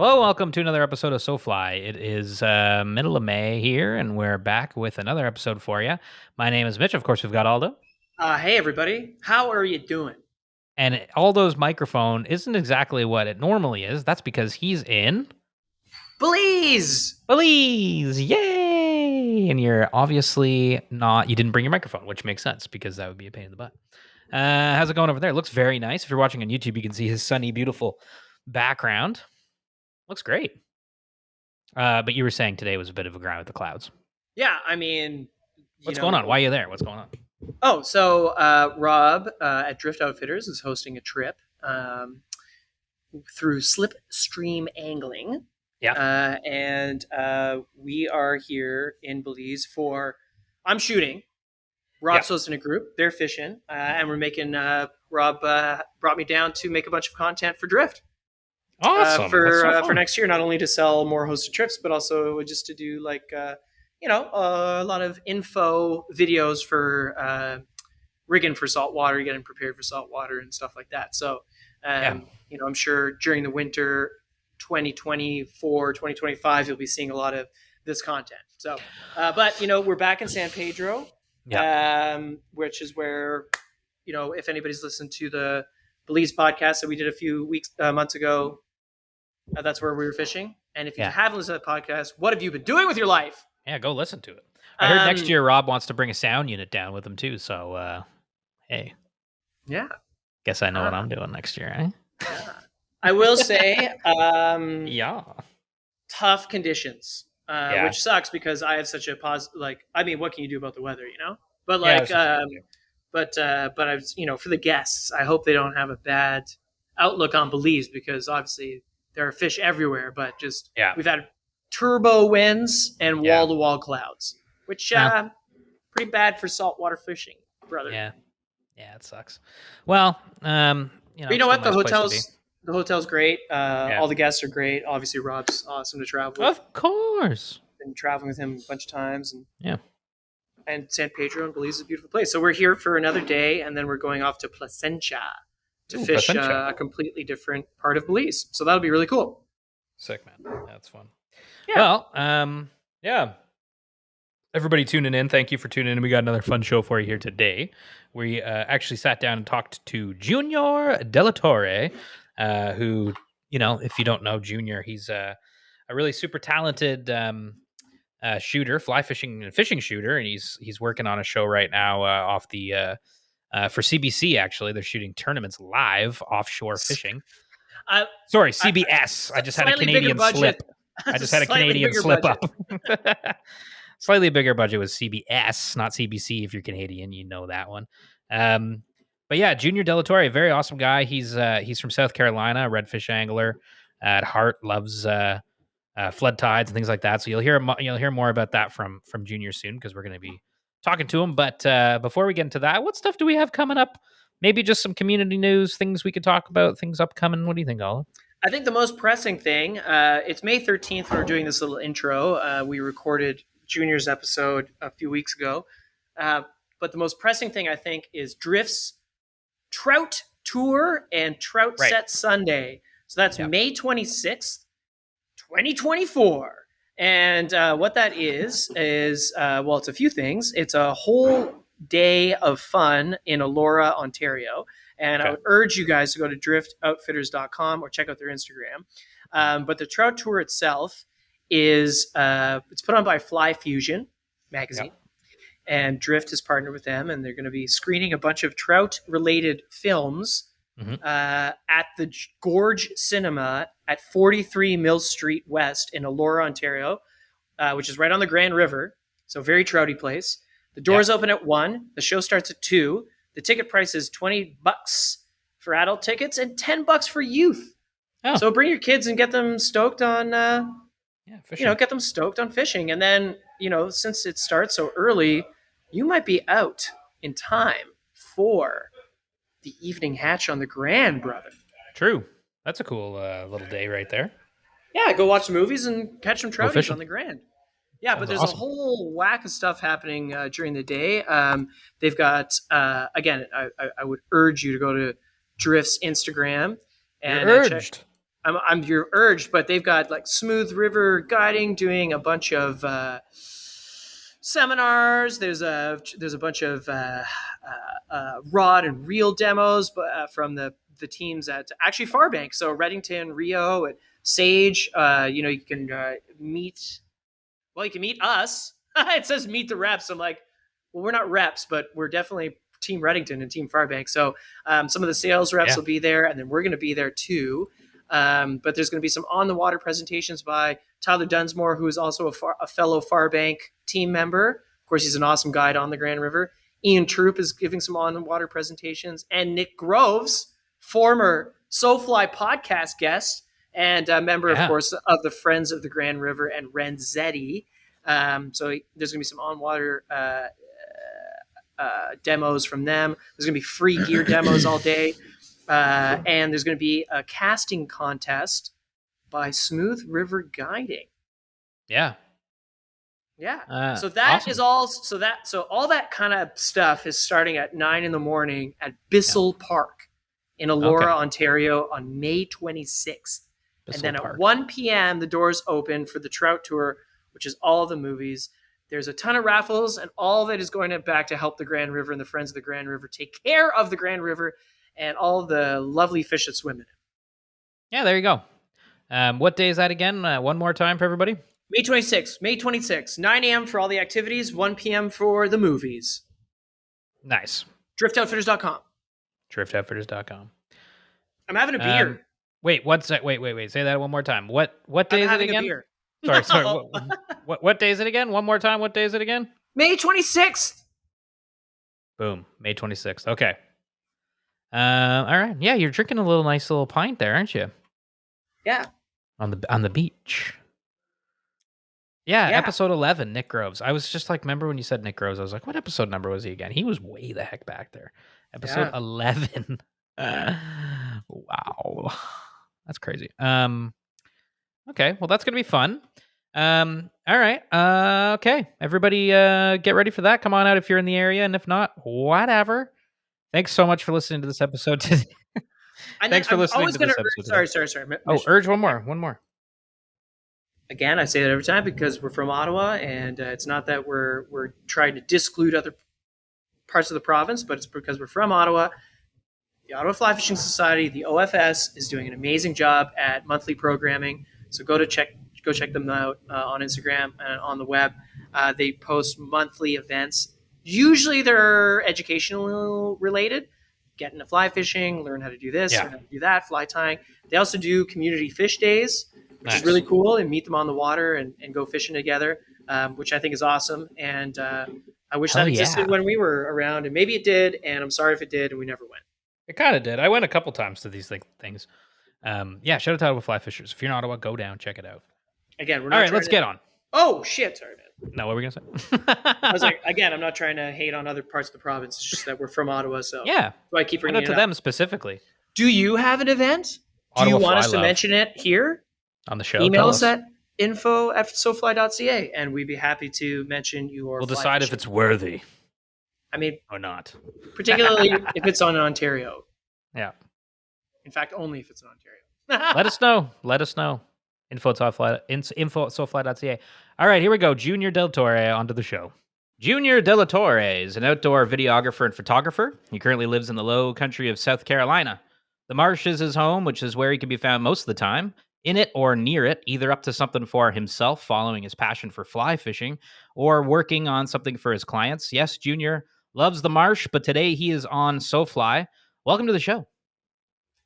Hello, welcome to another episode of SoFly. It is middle of May here, and we're back with another episode for you. My name is Mitch. Of course, we've got Aldo. Hey everybody, how are you doing? And Aldo's microphone isn't exactly what it normally is. That's because he's in Please! Belize. Yay! And you're obviously not, you didn't bring your microphone, which makes sense because that would be a pain in the butt. How's it going over there? It looks very nice. If you're watching on YouTube, you can see his sunny, beautiful background. Looks great. But you were saying today was a bit of a grind with the clouds. Yeah, I mean, What's going on? Why are you there? What's going on? Rob at Drift Outfitters is hosting a trip through slipstream angling. Yeah. And we are here in Belize I'm shooting. Rob's hosting a group. They're fishing. And we're making, Rob brought me down to make a bunch of content for Drift. Awesome. For next year, not only to sell more hosted trips, but also just to do a lot of info videos for rigging for saltwater, getting prepared for saltwater and stuff like that. So, I'm sure during the winter 2024, 2025, you'll be seeing a lot of this content. So, but we're back in San Pedro, which is where, if anybody's listened to the Belize podcast that we did a few months ago, that's where we were fishing. And if you haven't listened to the podcast, what have you been doing with your life? Yeah, go listen to it. I heard next year Rob wants to bring a sound unit down with him too. So, hey. Yeah. Guess I know what I'm doing next year, eh? Yeah. I will say, tough conditions, which sucks because I have such a positive. What can you do about the weather, But but I was, for the guests, I hope they don't have a bad outlook on Belize because obviously there are fish everywhere, but we've had turbo winds and wall-to-wall clouds, which pretty bad for saltwater fishing, brother. Yeah, it sucks. Well, but you know what? The hotel's great. All the guests are great. Obviously, Rob's awesome to travel with. Of course. Been traveling with him a bunch of times, and San Pedro and Belize is a beautiful place. So we're here for another day, and then we're going off to Placentia to fish a completely different part of Belize. So that'll be really cool. Sick, man. That's fun. Yeah. Well, everybody tuning in, thank you for tuning in. We got another fun show for you here today. We actually sat down and talked to Junior Delatorre, who, if you don't know Junior, he's a really super talented shooter, fly fishing and fishing shooter, and he's working on a show right now off the for CBC. Actually, they're shooting tournaments live offshore fishing. Sorry, CBS. I just had a Canadian slip. I just had a Canadian slip up. Slightly bigger budget was CBS, not CBC. If you're Canadian, you know that one. But yeah, Junior Delatorre, a very awesome guy. He's from South Carolina, redfish angler at heart, loves flood tides and things like that. So you'll hear more about that from Junior soon because we're going to be talking to him. But before we get into that, what stuff do we have coming up? Maybe just some community news, things we could talk about, things upcoming. What do you think, Olive? I think the most pressing thing, it's May 13th. We're doing this little intro. We recorded Junior's episode a few weeks ago. But the most pressing thing, I think, is Drift's Trout Tour and Trout Set Sunday. So that's May 26th, 2024. And what that is, it's a few things. It's a whole day of fun in Elora, Ontario. And I would urge you guys to go to driftoutfitters.com or check out their Instagram. But the Trout Tour itself is it's put on by Fly Fusion magazine. And Drift has partnered with them, and they're going to be screening a bunch of trout-related films at the Gorge Cinema at 43 Mill Street West in Elora, Ontario, which is right on the Grand River. So very trouty place. The doors open at 1. The show starts at 2. The ticket price is $20 for adult tickets and $10 for youth. Oh. So bring your kids and get them stoked on, get them stoked on fishing. And then, since it starts so early, you might be out in time for the evening hatch on the Grand, brother. True. That's a cool little day right there. Yeah, go watch the movies and catch some trouties on the Grand. Yeah, but there's a whole whack of stuff happening during the day. They've got, again, I would urge you to go to Drift's Instagram. And You're urged. you're urged, but they've got like Smooth River Guiding doing a bunch of seminars. There's a bunch of rod and reel demos from the teams at actually Farbank. So Reddington, Rio, and Sage. You can meet. Well, you can meet us. It says meet the reps. I'm like, well, we're not reps, but we're definitely Team Reddington and Team Farbank. So some of the sales reps will be there, and then we're going to be there too. But there's going to be some on the water presentations by Tyler Dunsmore, who is also a fellow Farbank team member. Of course, he's an awesome guide on the Grand River. Ian Troop is giving some on the water presentations, and Nick Groves, former SoFly podcast guest and a member, of course, of the Friends of the Grand River and Renzetti. So there's going to be some on water demos from them. There's going to be free gear demos all day. And there's going to be a casting contest by Smooth River Guiding. Yeah. So that awesome. is all. So all that kind of stuff is starting at 9 a.m. at Bissell Park in Elora, Ontario, on May 26th. And then at 1 p.m. the doors open for the Trout Tour, which is all the movies. There's a ton of raffles, and all of it is going back to help the Grand River and the Friends of the Grand River take care of the Grand River and all the lovely fish that swim in it. Yeah, there you go. What day is that again? One more time for everybody. May 26th, 9 a.m. for all the activities, 1 p.m. for the movies. Nice. DriftOutfitters.com. DriftOutfitters.com. I'm having a beer. Wait, what's that? Wait. Say that one more time. What day is it again? A beer. Sorry. What day is it again? One more time. What day is it again? May 26th. Boom. May 26th. Okay. All right. Yeah, you're drinking a nice little pint there, aren't you? Yeah. On the beach. Yeah, episode 11, Nick Groves. I was just like, remember when you said Nick Groves? I was like, what episode number was he again? He was way the heck back there. Episode 11. Wow. That's crazy. Okay, well, that's going to be fun. All right. Okay, everybody get ready for that. Come on out if you're in the area, and if not, whatever. Thanks so much for listening to this episode today. Thanks for listening to this episode. Sorry. Urge one more. Again, I say that every time because we're from Ottawa, and it's not that we're trying to disclude other parts of the province, but it's because we're from Ottawa. The Ottawa Fly Fishing Society, the OFS, is doing an amazing job at monthly programming. So go check them out on Instagram and on the web. They post monthly events. Usually they're educational related. Get into fly fishing, learn how to do this, learn how to do that, fly tying. They also do community fish days, which is really cool, and meet them on the water and go fishing together, which I think is awesome. And I wish that existed when we were around, and maybe it did, and I'm sorry if it did, and we never went. It kind of did. I went a couple times to these things. Shout out to Ottawa Fly Fishers. If you're in Ottawa, go down, check it out. Again, we're not all right. Let's get on. Oh shit! Sorry, man. No, what were we gonna say? I was like, again, I'm not trying to hate on other parts of the province. It's just that we're from Ottawa, so yeah. So I keep bringing it to them specifically. Do you have an event? Do you want us to mention it here on the show? Email us at info@sofly.ca, and we'd be happy to mention your. We'll decide if it's worthy. I mean, or not. Particularly if it's on Ontario. Yeah. In fact, only if it's in Ontario. Let us know. info@sofly.ca. All right, here we go. Junior Delatorre onto the show. Junior Delatorre is an outdoor videographer and photographer. He currently lives in the low country of South Carolina. The marsh is his home, which is where he can be found most of the time, in it or near it, either up to something for himself, following his passion for fly fishing, or working on something for his clients. Yes, Junior loves the marsh, but today he is on SoFly. Welcome to the show.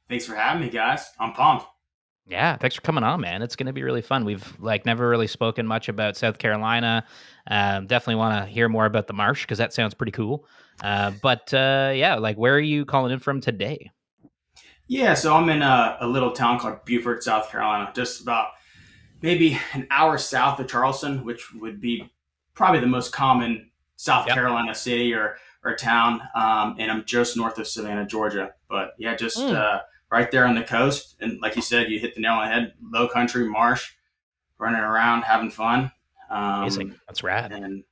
Thanks for having me, guys. I'm pumped. Yeah, thanks for coming on, man. It's going to be really fun. We've never really spoken much about South Carolina. Definitely want to hear more about the marsh because that sounds pretty cool. But where are you calling in from today? Yeah, so I'm in a little town called Beaufort, South Carolina, just about maybe an hour south of Charleston, which would be probably the most common South Carolina city or town. And I'm just north of Savannah, Georgia. But yeah, just right there on the coast. And like you said, you hit the nail on the head. Low country, marsh, running around, having fun. Amazing. That's rad. And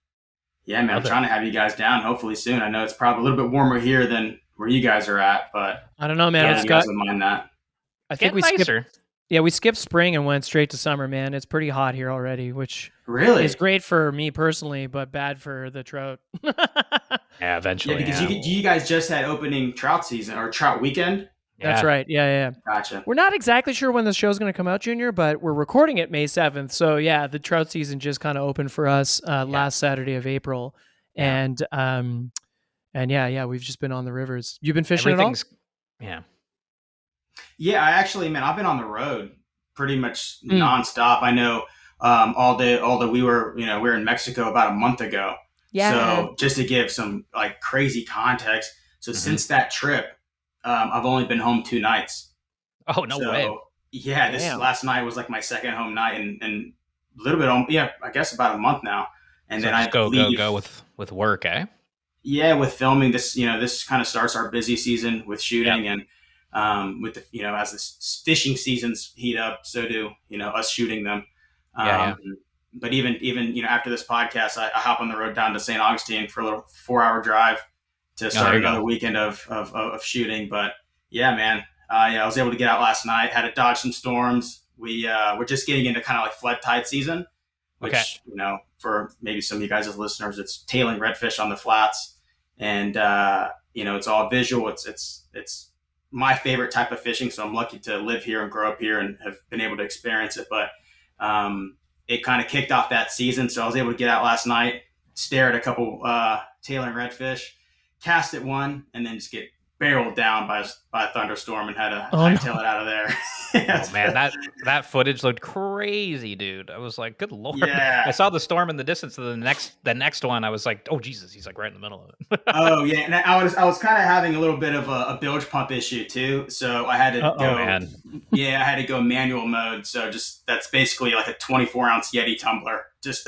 yeah, man, I'm trying to have you guys down hopefully soon. I know it's probably a little bit warmer here than where you guys are at, but I don't know, man. You guys would mind that. I think we skipped. Yeah, we skipped spring and went straight to summer, man. It's pretty hot here already, which is Really? great for me personally, but bad for the trout. Yeah, Yeah, eventually. because Yeah. you guys just had opening trout season or trout weekend. That's Yeah. right. Yeah. Gotcha. We're not exactly sure when the show's going to come out, Junior, but we're recording it May 7th. So yeah, the trout season just kind of opened for us last Saturday of April. Yeah. And yeah, we've just been on the rivers. You been fishing at all? Everything's. Yeah. Yeah, I actually, man, I've been on the road pretty much Mm. nonstop. I know all day, although we were, we were in Mexico about a month ago. Yeah. So just to give some like crazy context, so Mhm. since that trip, I've only been home 2 nights. Oh, no way. So yeah, this Damn. last night was like my second home night, and a little bit on, I guess about a month now. And So then just I go leave. with work, eh? Yeah, with filming this, this kind of starts our busy season with shooting, and with the, as the fishing seasons heat up, so do us shooting them. Yeah. But even after this podcast, I hop on the road down to St. Augustine for a little 4 hour drive to start there you another go. weekend of shooting. But yeah, man, I was able to get out last night. Had to dodge some storms. We're just getting into kind of like flood tide season, Okay. which for maybe some of you guys as listeners, it's tailing redfish on the flats, and it's all visual. It's my favorite type of fishing, so I'm lucky to live here and grow up here and have been able to experience it. But it kind of kicked off that season, so I was able to get out last night, stare at a couple tailing redfish, cast at one, and then just get barreled down by a thunderstorm and had to hightail it out of there. Oh man, that footage looked crazy, dude. I was like, good lord. Yeah. I saw the storm in the distance of the next one. I was like, oh Jesus, he's like right in the middle of it. Oh yeah, and I was kind of having a little bit of a bilge pump issue too, so I had to go. Man. Yeah, I had to go manual mode. So just that's basically like a 24-ounce Yeti tumbler, just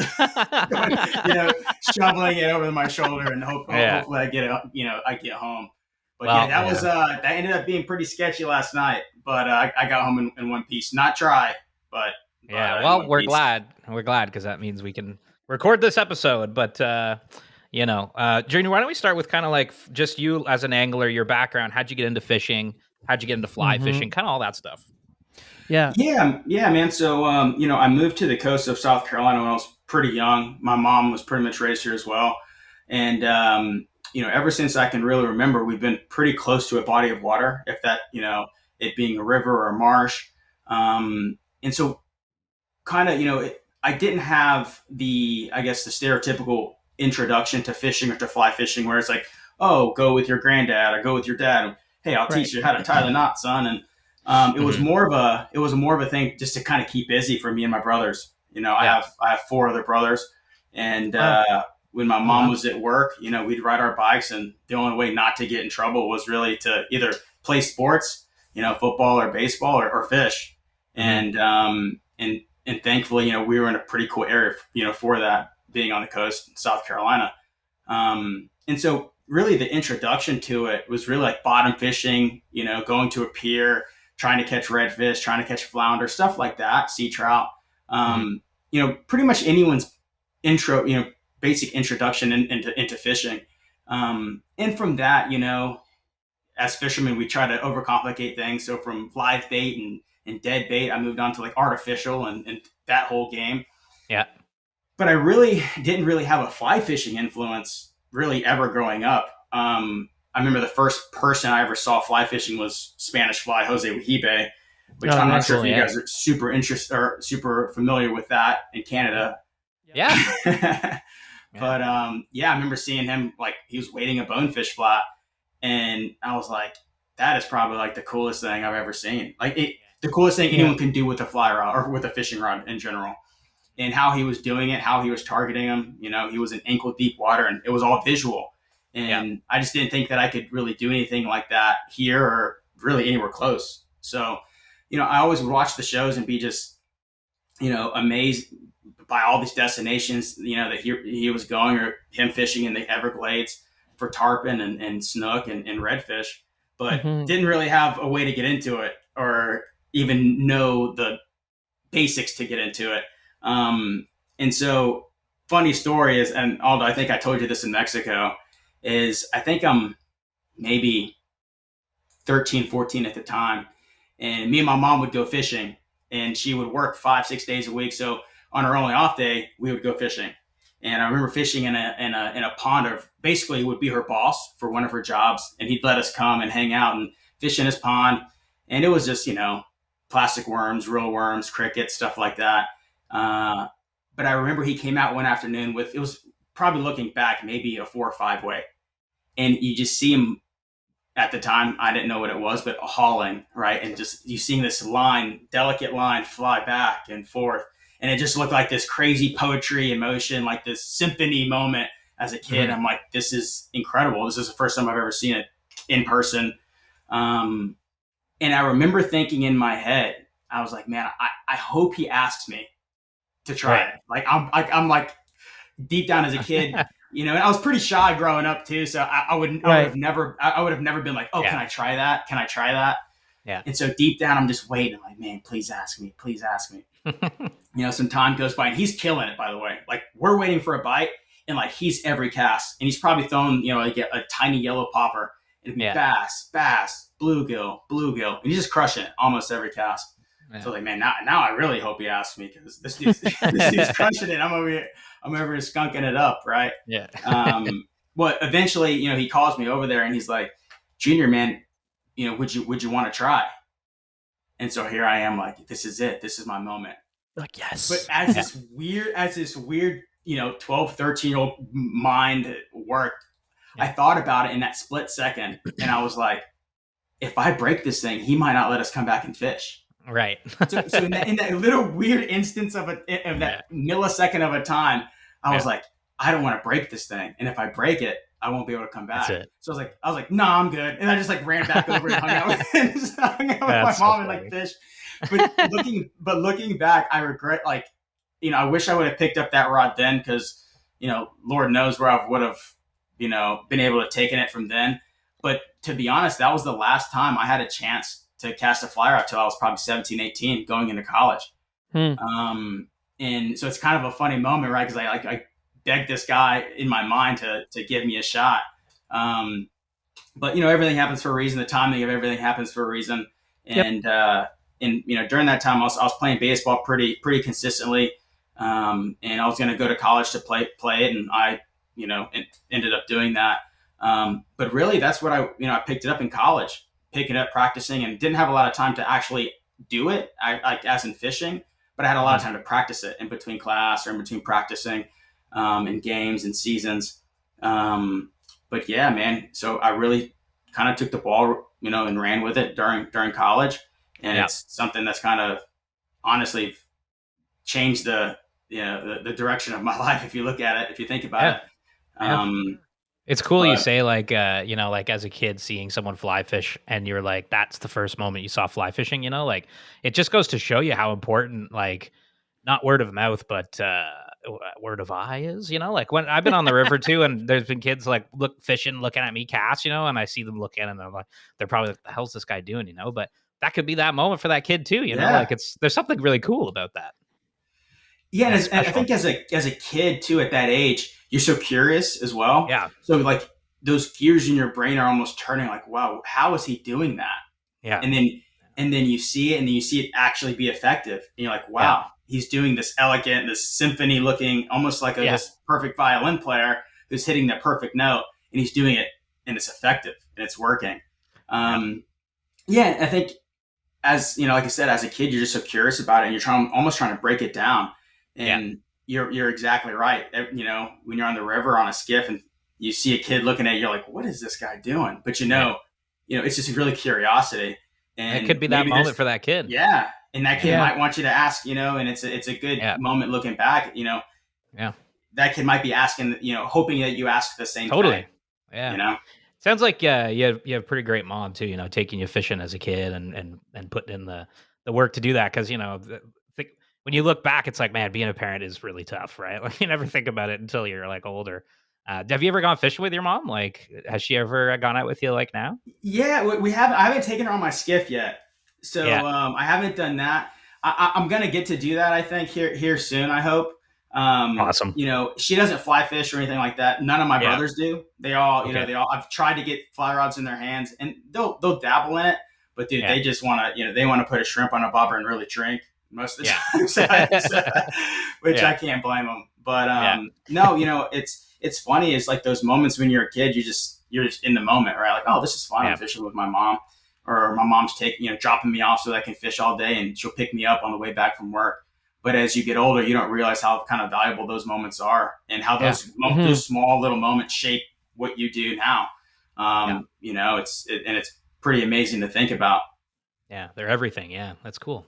shoveling it over my shoulder, and hopefully I get it. I get home. But that was that ended up being pretty sketchy last night. But I got home in one piece, not dry, but well, we're glad because that means we can record this episode. But Junior, why don't we start with kind of like just you as an angler, your background? How'd you get into fishing? How'd you get into fly fishing? Kind of all that stuff. Yeah, man. So I moved to the coast of South Carolina when I was pretty young. My mom was pretty much raised here as well, and ever since I can really remember, we've been pretty close to a body of water, if that, it being a river or a marsh. And so kind of, I didn't have the stereotypical introduction to fishing or to fly fishing where it's like, oh, go with your granddad or go with your dad. And, hey, I'll teach you how to tie the knot, son. And it was more of a thing just to kind of keep busy for me and my brothers. I have 4 other brothers, and when my mom was at work, we'd ride our bikes, and the only way not to get in trouble was really to either play sports, football or baseball or fish. And thankfully, we were in a pretty cool area, for that, being on the coast in South Carolina. And so really the introduction to it was really like bottom fishing, going to a pier, trying to catch redfish, trying to catch flounder, stuff like that, sea trout. Pretty much anyone's basic introduction into fishing. And from that, as fishermen, we try to overcomplicate things. So from live bait and dead bait, I moved on to like artificial and that whole game. Yeah. But I really didn't really have a fly fishing influence really ever growing up. I remember the first person I ever saw fly fishing was Spanish fly, Jose Wahibe, which I'm not sure if you guys are super interested or super familiar with that in Canada. Yeah. But I remember seeing him, like he was wading a bonefish flat, and I was like, that is probably like the coolest thing I've ever seen. Like the coolest thing anyone can do with a fly rod or with a fishing rod in general. And how he was doing it, how he was targeting them. He was in ankle deep water, and it was all visual. And I just didn't think that I could really do anything like that here or really anywhere close. So, I always would watch the shows and be just, amazed by all these destinations, that he was going, or him fishing in the Everglades for tarpon and snook and redfish, but didn't really have a way to get into it or even know the basics to get into it. And so funny story is, and although I think I told you this in Mexico, is I think I'm maybe 13, 14 at the time, and me and my mom would go fishing, and she would work 5-6 days a week. So on her only off day, we would go fishing. And I remember fishing in a pond of, basically he would be her boss for one of her jobs, and he'd let us come and hang out and fish in his pond. And it was just, plastic worms, real worms, crickets, stuff like that. But I remember he came out one afternoon with, it was probably looking back, maybe a 4 or 5 weight. And you just see him, at the time, I didn't know what it was, but hauling, right? And just, you seeing this line, delicate line, fly back and forth. And it just looked like this crazy poetry in motion, like this symphony moment as a kid. I'm like, this is incredible. This is the first time I've ever seen it in person. And I remember thinking in my head, I was like, man, I hope he asks me to try it. Like, I'm like, deep down as a kid, and I was pretty shy growing up too. So I would have never been like, can I try that? Can I try that? Yeah. And so deep down, I'm just waiting. I'm like, man, please ask me. Please ask me. Some time goes by, and he's killing it, by the way. Like, we're waiting for a bite, and like, he's every cast, and he's probably thrown, like a tiny yellow popper, and it'd be bass, bluegill, and he's just crushing it almost every cast. Yeah. So like, man, now I really hope he asks me, because this dude's crushing it. I'm over here skunking it up, right? Yeah. But eventually, he calls me over there, and he's like, Junior, man, would you want to try? And so here I am, like, this is it. This is my moment. Like, yes. But as this weird, 12, 13-year-old mind worked, I thought about it in that split second, and I was like, if I break this thing, he might not let us come back and fish. Right. so in that little weird instance of that millisecond of a time, I was like, I don't want to break this thing, and if I break it, I won't be able to come back. So I was like, no, I'm good. And I just like ran back over and hung out with my mom and like fished. But looking back, I regret, like, I wish I would have picked up that rod then, because, Lord knows where I would have, been able to taken it from then. But to be honest, that was the last time I had a chance to cast a fly rod till I was probably 17, 18, going into college. And so it's kind of a funny moment, right? Because I begged this guy in my mind to give me a shot. But everything happens for a reason. The timing of everything happens for a reason. And during that time, I was playing baseball pretty consistently. And I was going to go to college to play it, and I ended up doing that. But really, that's what I picked it up in college, picking it up, practicing, and didn't have a lot of time to actually do it, as in fishing. But I had a lot of time to practice it in between class or in between practicing. In games and seasons. But yeah, man, so I really kind of took the ball, and ran with it during college. And it's something that's kind of honestly changed the direction of my life. If you look at it, if you think about it. It's cool you say, like, like as a kid seeing someone fly fish, and you're like, that's the first moment you saw fly fishing, like, it just goes to show you how important, like, not word of mouth, but word of eye is, like, when I've been on the river too, and there's been kids like fishing, looking at me cast, and I see them looking, and they're probably like, the hell's this guy doing, but that could be that moment for that kid too, like, there's something really cool about that. Yeah, and I think as a kid too, at that age, you're so curious as well. Yeah. So like those gears in your brain are almost turning, like, wow, how is he doing that? Yeah. And then you see it, and then you see it actually be effective. And you're like, wow, he's doing this elegant, this symphony looking, almost like this perfect violin player who's hitting the perfect note, and he's doing it, and it's effective, and it's working. I think as, like I said, as a kid, you're just so curious about it, and you're almost trying to break it down. And you're exactly right. When you're on the river on a skiff and you see a kid looking at you, you're like, what is this guy doing? But it's just really curiosity. And it could be that moment for that kid. Yeah. And that kid might want you to ask, and it's a good moment looking back, that kid might be asking, hoping that you ask the same thing. Yeah. Sounds like you have a pretty great mom too, taking you fishing as a kid and putting in the work to do that. Cause when you look back, it's like, man, being a parent is really tough, right? Like, you never think about it until you're like older. Have you ever gone fishing with your mom? Like, has she ever gone out with you like now? Yeah, we haven't. I haven't taken her on my skiff yet, so I haven't done that. I'm gonna get to do that, I think, here soon. I hope. Awesome. She doesn't fly fish or anything like that. None of my brothers do. They all, I've tried to get fly rods in their hands, and they'll dabble in it, but dude, they just want to, they want to put a shrimp on a bobber and really drink. most of the times, which I can't blame them. But no, it's funny. It's like those moments when you're a kid, you're just in the moment, right? Like, oh, this is fun. I'm fishing with my mom, or my mom's dropping me off so that I can fish all day, and she'll pick me up on the way back from work. But as you get older, you don't realize how kind of valuable those moments are, and how those small little moments shape what you do now. It's pretty amazing to think about. Yeah, they're everything. Yeah, that's cool.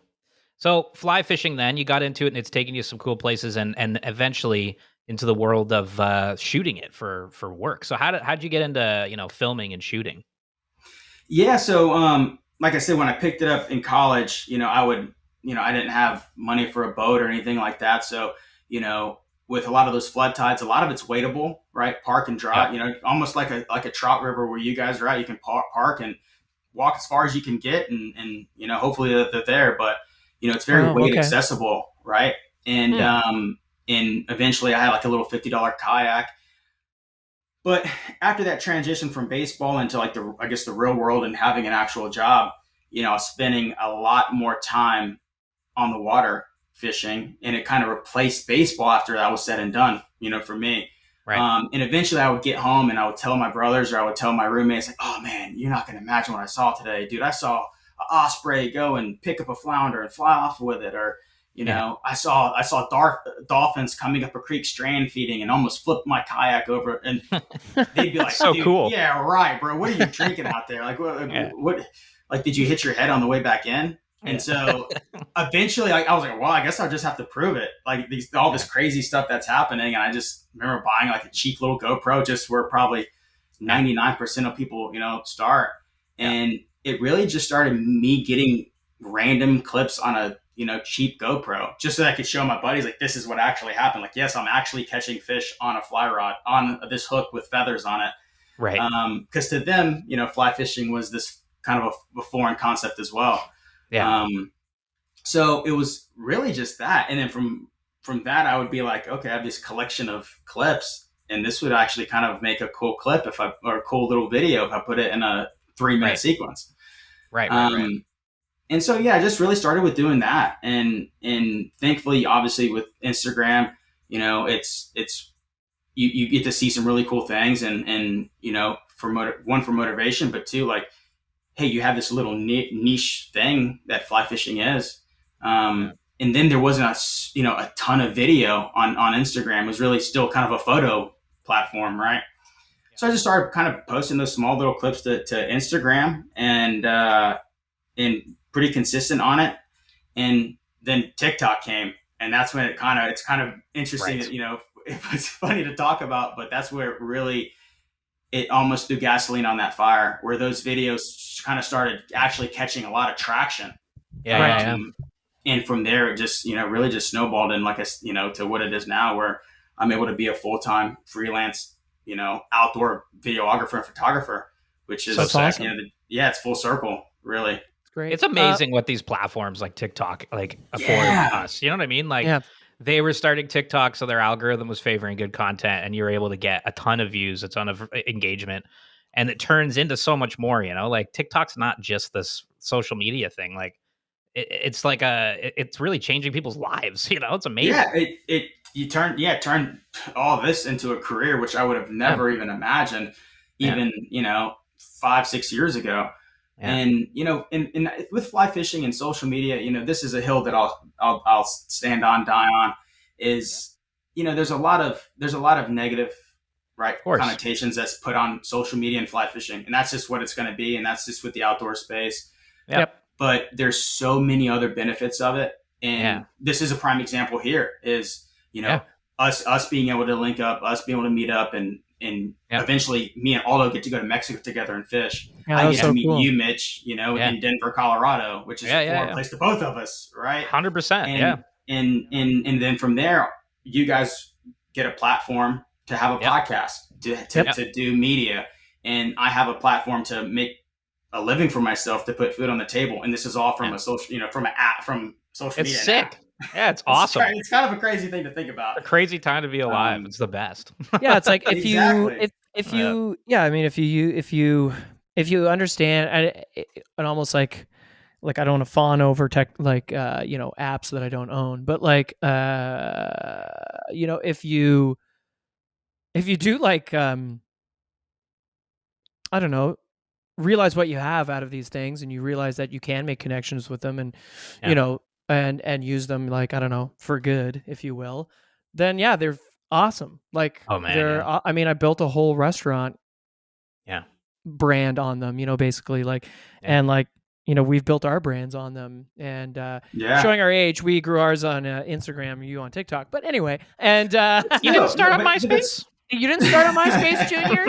So fly fishing, then you got into it, and it's taken you some cool places, and eventually into the world of shooting it for work. So how'd you get into filming and shooting? Yeah, so like I said, when I picked it up in college, I didn't have money for a boat or anything like that. So with a lot of those flood tides, a lot of it's wadeable, right? Park and dry, almost like a trout river where you guys are at. You can park and walk as far as you can get, and hopefully they're there. But it's very weight accessible, right? And and eventually I had like a little $50 kayak. But after that transition from baseball into like the real world and having an actual job, I was spending a lot more time on the water fishing, and it kind of replaced baseball after that was said and done, for me. Right. And eventually I would get home and I would tell my brothers, or I would tell my roommates, like, oh man, you're not going to imagine what I saw today, dude. I saw an osprey go and pick up a flounder and fly off with it. Or, I saw dolphins coming up a creek strand feeding and almost flipped my kayak over. And they'd be like, so cool. Yeah, right, bro. What are you drinking out there? Like, what, like, did you hit your head on the way back in? And so eventually I was like, well, I guess I'll just have to prove it. Like all this crazy stuff that's happening. And I just remember buying like a cheap little GoPro, just where probably 99% of people, start. And it really just started me getting random clips on a, cheap GoPro, just so that I could show my buddies, like, this is what actually happened. Like, yes, I'm actually catching fish on a fly rod on this hook with feathers on it. Right. Because to them, fly fishing was this kind of a foreign concept as well. Yeah. So it was really just that. And then from that, I would be like, okay, I have this collection of clips, and this would actually kind of make a cool clip or a cool little video if I put it in a 3-minute sequence. Right. And so, I just really started with doing that. And thankfully, obviously with Instagram, it's you get to see some really cool things, and for motivation, but two, like, hey, you have this little niche thing that fly fishing is. And then there wasn't a ton of video on Instagram. It was really still kind of a photo platform, right? So I just started kind of posting those small little clips to Instagram, and pretty consistent on it. And then TikTok came, and that's when it's kind of interesting that, it's funny to talk about, but that's where it almost threw gasoline on that fire, where those videos kind of started actually catching a lot of traction. And from there, it just, really just snowballed, and to what it is now, where I'm able to be a full-time freelance, outdoor videographer and photographer, which is, awesome. It's full circle, really. It's great. It's amazing what these platforms like TikTok afford us. You know what I mean? Like, they were starting TikTok, so their algorithm was favoring good content, and you're able to get a ton of views, a ton of engagement, and it turns into so much more. Like, TikTok's not just this social media thing. Like, it's like it's really changing people's lives. It's amazing. Yeah, it turned all this into a career, which I would have never even imagined, even 5-6 years ago. And and with fly fishing and social media, this is a hill that I'll stand on, die on. Is there's a lot of negative connotations that's put on social media and fly fishing, and that's just what it's going to be, and that's just with the outdoor space. Yep. But there's so many other benefits of it, and this is a prime example here. Is us being able to link up, us being able to meet up, and eventually me and Aldo get to go to Mexico together and fish. I get to meet you, Mitch, in Denver, Colorado, which is a foreign place to both of us, right? 100%. And then from there, you guys get a platform to have a podcast, to do media, and I have a platform to make a living for myself, to put food on the table. And this is all from a social, from an app, from social media. It's sick. Yeah, it's awesome. It's kind of a crazy thing to think about. A crazy time to be alive. It's the best. Yeah, it's like if you understand, and almost like like I don't want to fawn over apps that I don't own, but if you do I don't know, realize what you have out of these things, and you realize that you can make connections with them, and and use them, like, I don't know, for good, if you will, then yeah, they're awesome. Like, Oh man, I mean, I built a whole restaurant yeah. brand on them, basically, like, and like, we've built our brands on them, and showing our age, we grew ours on Instagram, you on TikTok, but anyway, and You didn't start on MySpace? You didn't start on MySpace, Junior?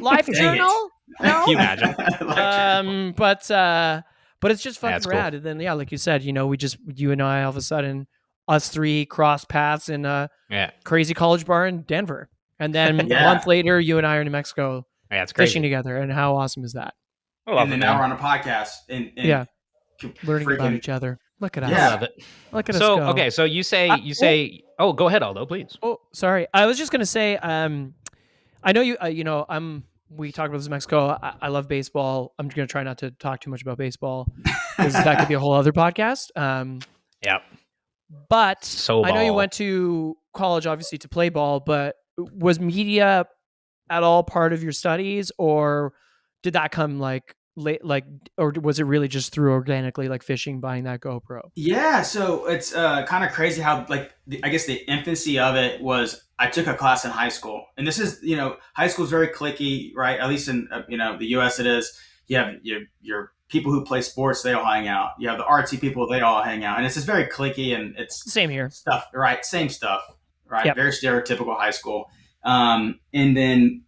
Life Journal? No? Can you imagine? But it's just fucking rad. Cool. And then, yeah, like you said, you and I, all of a sudden, us three crossed paths in a crazy college bar in Denver. And then a month later, you and I are in New Mexico it's crazy. fishing together. And how awesome is that? And then now we're on a podcast. And learning about each other. Look at us. I love it. Look at us go. Okay, so you say, oh, go ahead, Aldo, please. Oh, sorry. I was just going to say, I know you, we talked about this in Mexico. I love baseball. I'm going to try not to talk too much about baseball because that could be a whole other podcast. But I know you went to college, obviously, to play ball, but was media at all part of your studies, or did that come late, or was it really just through organically, like fishing, buying that GoPro? Yeah, so it's kind of crazy how, I guess the infancy of it was I took a class in high school, and this is, high school is very cliquey, right? At least in the U.S. it is. You have your people who play sports, they all hang out. You have the artsy people, they all hang out, and it's just very cliquey, and it's same here. Stuff, right? Same stuff, right? Yep. Very stereotypical high school, and then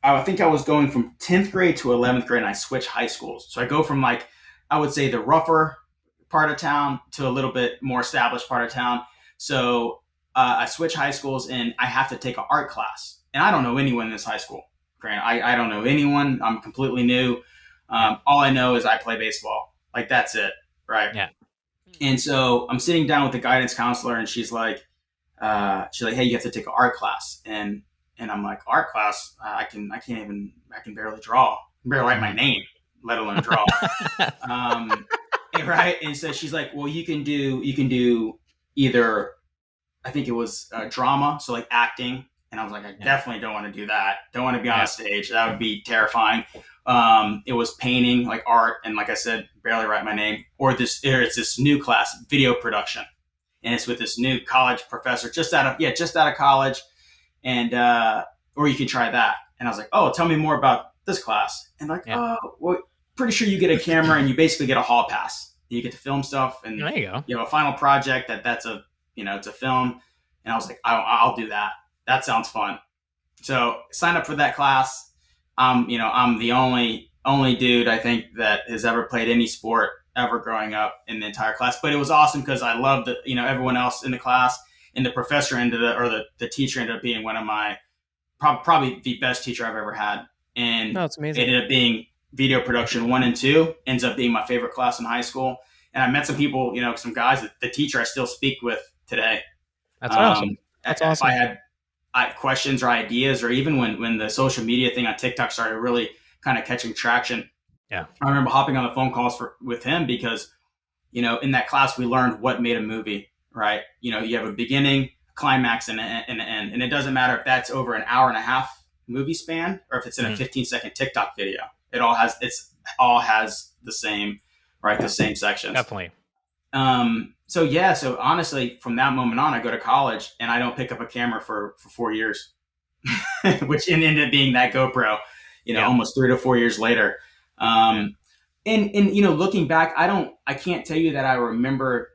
I think I was going from 10th grade to 11th grade, and I switched high schools. So I go from, like, I would say the rougher part of town to a little bit more established part of town. So I switch high schools, and I have to take an art class. And I don't know anyone in this high school. I don't know anyone. I'm completely new. All I know is I play baseball. Like, that's it, right? Yeah. And so I'm sitting down with the guidance counselor, and she's like, hey, you have to take an art class. And I'm like, art class? I can barely draw. I can barely write my name, let alone draw. Right. And so she's like, well, you can do either, I think it was drama, so like acting. And I was like, I definitely don't want to do that. Don't want to be on a stage. That would be terrifying. It was painting, like art, and like I said, barely write my name. Or it's this new class, video production, and it's with this new college professor just out of college. And or you can try that. And I was like, oh, tell me more about this class. And well, pretty sure you get a camera and you basically get a hall pass. You get to film stuff, and there you go. You have a final project that's it's a film. And I was like, I'll do that. That sounds fun. So sign up for that class. I'm the only dude I think that has ever played any sport ever growing up in the entire class. But it was awesome because I loved everyone else in the class. And the professor the teacher ended up being one of my, probably the best teacher I've ever had. And it's amazing. It ended up being video production 1 and 2, ends up being my favorite class in high school. And I met some people, some guys that the teacher I still speak with today. That's awesome. That's awesome. If I had questions or ideas, or even when the social media thing on TikTok started really kind of catching traction. Yeah. I remember hopping on the phone calls with him because, in that class we learned what made a movie. Right. You have a beginning, climax, and an end. And it doesn't matter if that's over an hour and a half movie span or if it's in a 15-second TikTok video. It all has the same, right? The same sections. Definitely. So honestly, from that moment on, I go to college and I don't pick up a camera for 4 years, which ended up being that GoPro, almost 3 to 4 years later. And looking back, I can't tell you that I remember,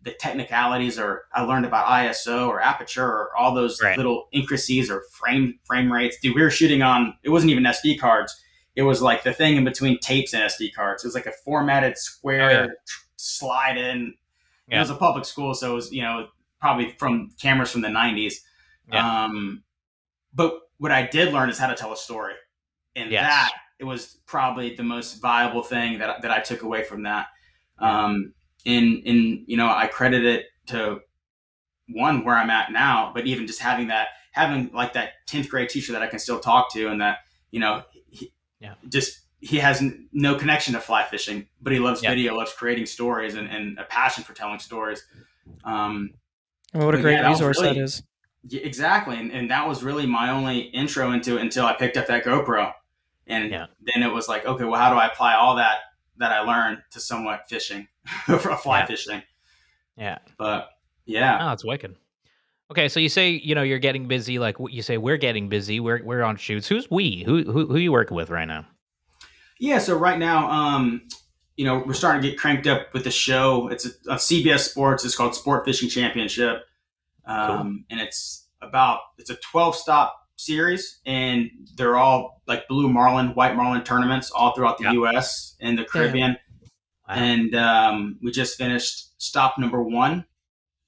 the technicalities, or I learned about ISO or aperture or all those little intricacies or frame rates. Dude, we were shooting on, it wasn't even SD cards. It was like the thing in between tapes and SD cards. It was like a formatted square slide in. It was a public school, so it was, probably from cameras from the 90s. Yeah. But what I did learn is how to tell a story. And that, it was probably the most valuable thing that I took away from that. I credit it to one, where I'm at now, but even just having that 10th grade teacher that I can still talk to, and that, he has no connection to fly fishing, but he loves Yeah. video, loves creating stories, and a passion for telling stories. I mean, what a great resource that is. Exactly. And that was really my only intro into it until I picked up that GoPro. And then it was like, okay, well, how do I apply all that I learned to somewhat fishing, fly fishing? Yeah. But yeah. Oh, it's wicked. Okay, so you say, you're getting busy. Like you say, we're getting busy. We're on shoots. Who's we? Who are you working with right now? Yeah. So right now, we're starting to get cranked up with the show. It's a CBS Sports. It's called Sport Fishing Championship. Cool. And it's a 12-stop series, and they're all like blue marlin, white marlin tournaments all throughout the U.S. and the Caribbean. Wow. And we just finished stop number 1,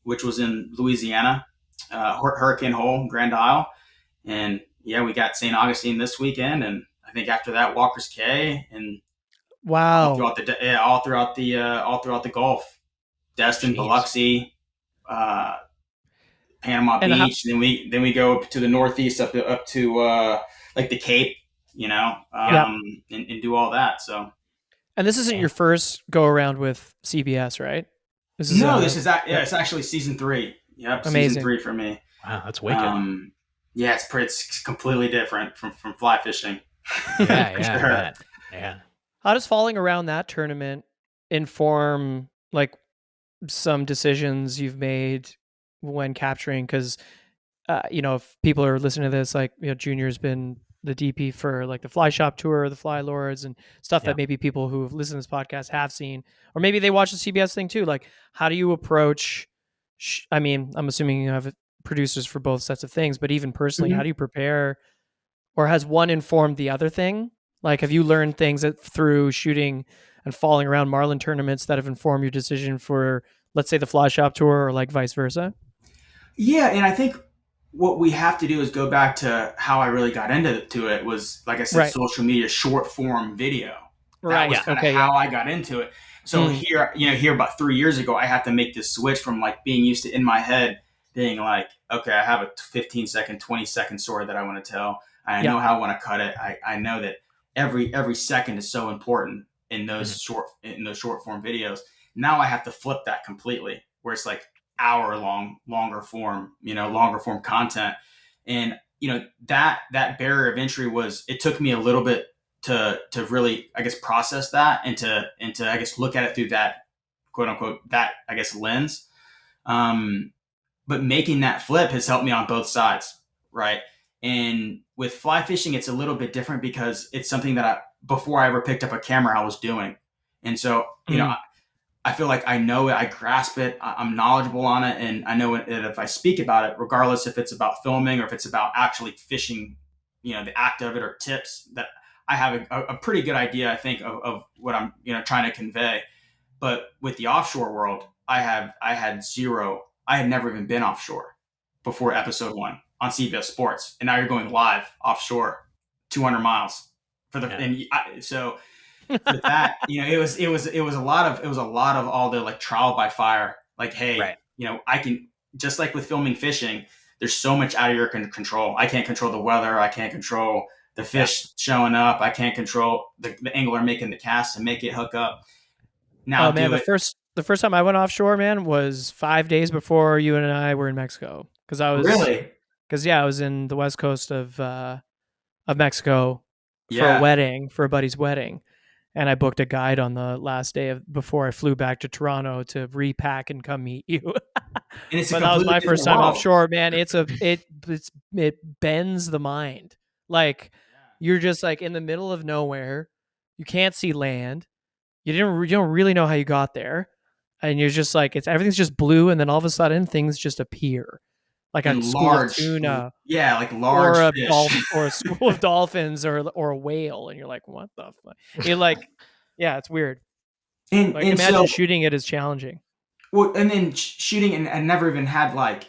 which was in Louisiana, Hurricane Hole, Grand Isle. And yeah, we got St. Augustine this weekend, and I think after that, Walker's Cay, and wow, all throughout the Gulf, Destin, Biloxi, Panama Beach. Then we go to the Northeast up to like the Cape, and do all that. So, and this isn't your first go around with CBS, right? It's actually season 3. Yep, amazing. Season 3 for me. Wow, that's wicked. It's completely different from fly fishing. Yeah, sure. Yeah. How does falling around that tournament inform like some decisions you've made when capturing? Because if people are listening to this, like Junior's been the DP for like the Fly Shop Tour, the Fly Lords, and stuff that maybe people who've listened to this podcast have seen, or maybe they watch the CBS thing too. Like, how do you approach? I'm assuming you have producers for both sets of things, but even personally, how do you prepare? Or has one informed the other thing? Like, have you learned things through shooting and falling around marlin tournaments that have informed your decision for, let's say, the Fly Shop Tour, or like vice versa? Yeah, and I think what we have to do is go back to how I really got into it was, like I said, social media, short form video. That was kind of how I got into it. So here about 3 years ago, I have to make this switch from like being used to in my head being like, okay, I have a 15-second, 20-second story that I want to tell. I know how I want to cut it. I know that every second is so important in those short form videos. Now I have to flip that completely, where it's like longer form content. And that barrier of entry it took me a little bit to really, I guess, process that and to I guess look at it through that quote unquote that, I guess, lens. But making that flip has helped me on both sides, right? And with fly fishing, it's a little bit different because it's something that before I ever picked up a camera, I was doing. And so, I feel like I know it, I grasp it, I'm knowledgeable on it, and I know that if I speak about it, regardless if it's about filming or if it's about actually fishing, the act of it or tips, that I have a pretty good idea, I think, of what I'm trying to convey. But with the offshore world, I had never even been offshore before episode 1 on CBS Sports, and now you're going live offshore, 200 miles for the so. With that, it was a lot of all the like trial by fire. Like, hey, I can, just like with filming fishing, there's so much out of your control. I can't control the weather. I can't control the fish showing up. I can't control the angler making the cast and make it hook up. Now, the first time I went offshore, man, was 5 days before you and I were in Mexico. Because I was in the west coast of Mexico for a buddy's wedding. And I booked a guide on the last day before I flew back to Toronto to repack and come meet you. But that was my first time offshore, man. It bends the mind. Like, you're just like in the middle of nowhere. You can't see land. You don't really know how you got there, and you're just like, everything's just blue, and then all of a sudden things just appear. Like a school of tuna, like large, or fish. or a school of dolphins, or a whale, and you're like, what the fuck? You're like, yeah, it's weird. And imagine shooting it is challenging. Well, and then shooting, and I never even had like,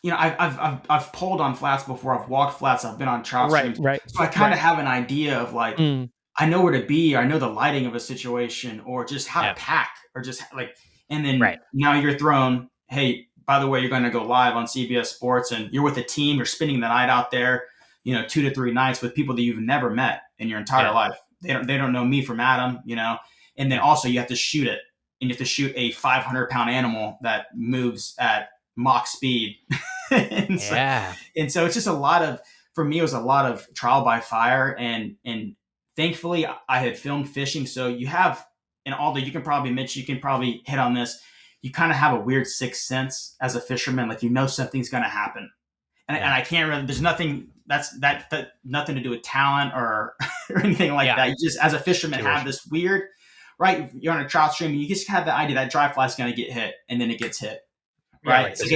I've pulled on flats before. I've walked flats. I've been on trout streams. Right. So I kind of have an idea of like, I know where to be, or I know the lighting of a situation, or just how to pack, or just like, and then now you're thrown, hey, by the way, you're going to go live on CBS Sports, and you're with a team. You're spending the night out there, 2 to 3 nights with people that you've never met in your entire life. they don't know me from Adam, and then also you have to shoot it, and you have to shoot a 500-pound animal that moves at Mach speed. and so it's just for me, it was a lot of trial by fire, and thankfully I had filmed fishing. So you have, and although Mitch, you can probably hit on this, you kind of have a weird sixth sense as a fisherman, like something's going to happen. And I can't really, there's nothing that nothing to do with talent or anything like that. You just, as a fisherman, have this weird, right? You're on a trout stream and you just have the idea that dry fly is going to get hit, and then it gets hit. Right. Like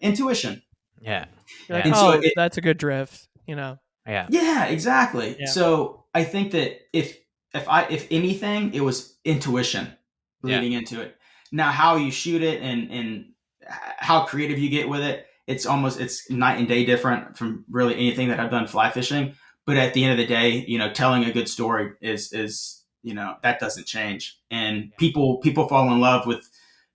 Intuition. Yeah. Like, And oh, so that's a good drift, Yeah. Yeah, exactly. Yeah. So I think that if anything, it was intuition leading into it. Now, how you shoot it and how creative you get with it, it's night and day different from really anything that I've done fly fishing. But at the end of the day, telling a good story is that doesn't change. And people fall in love with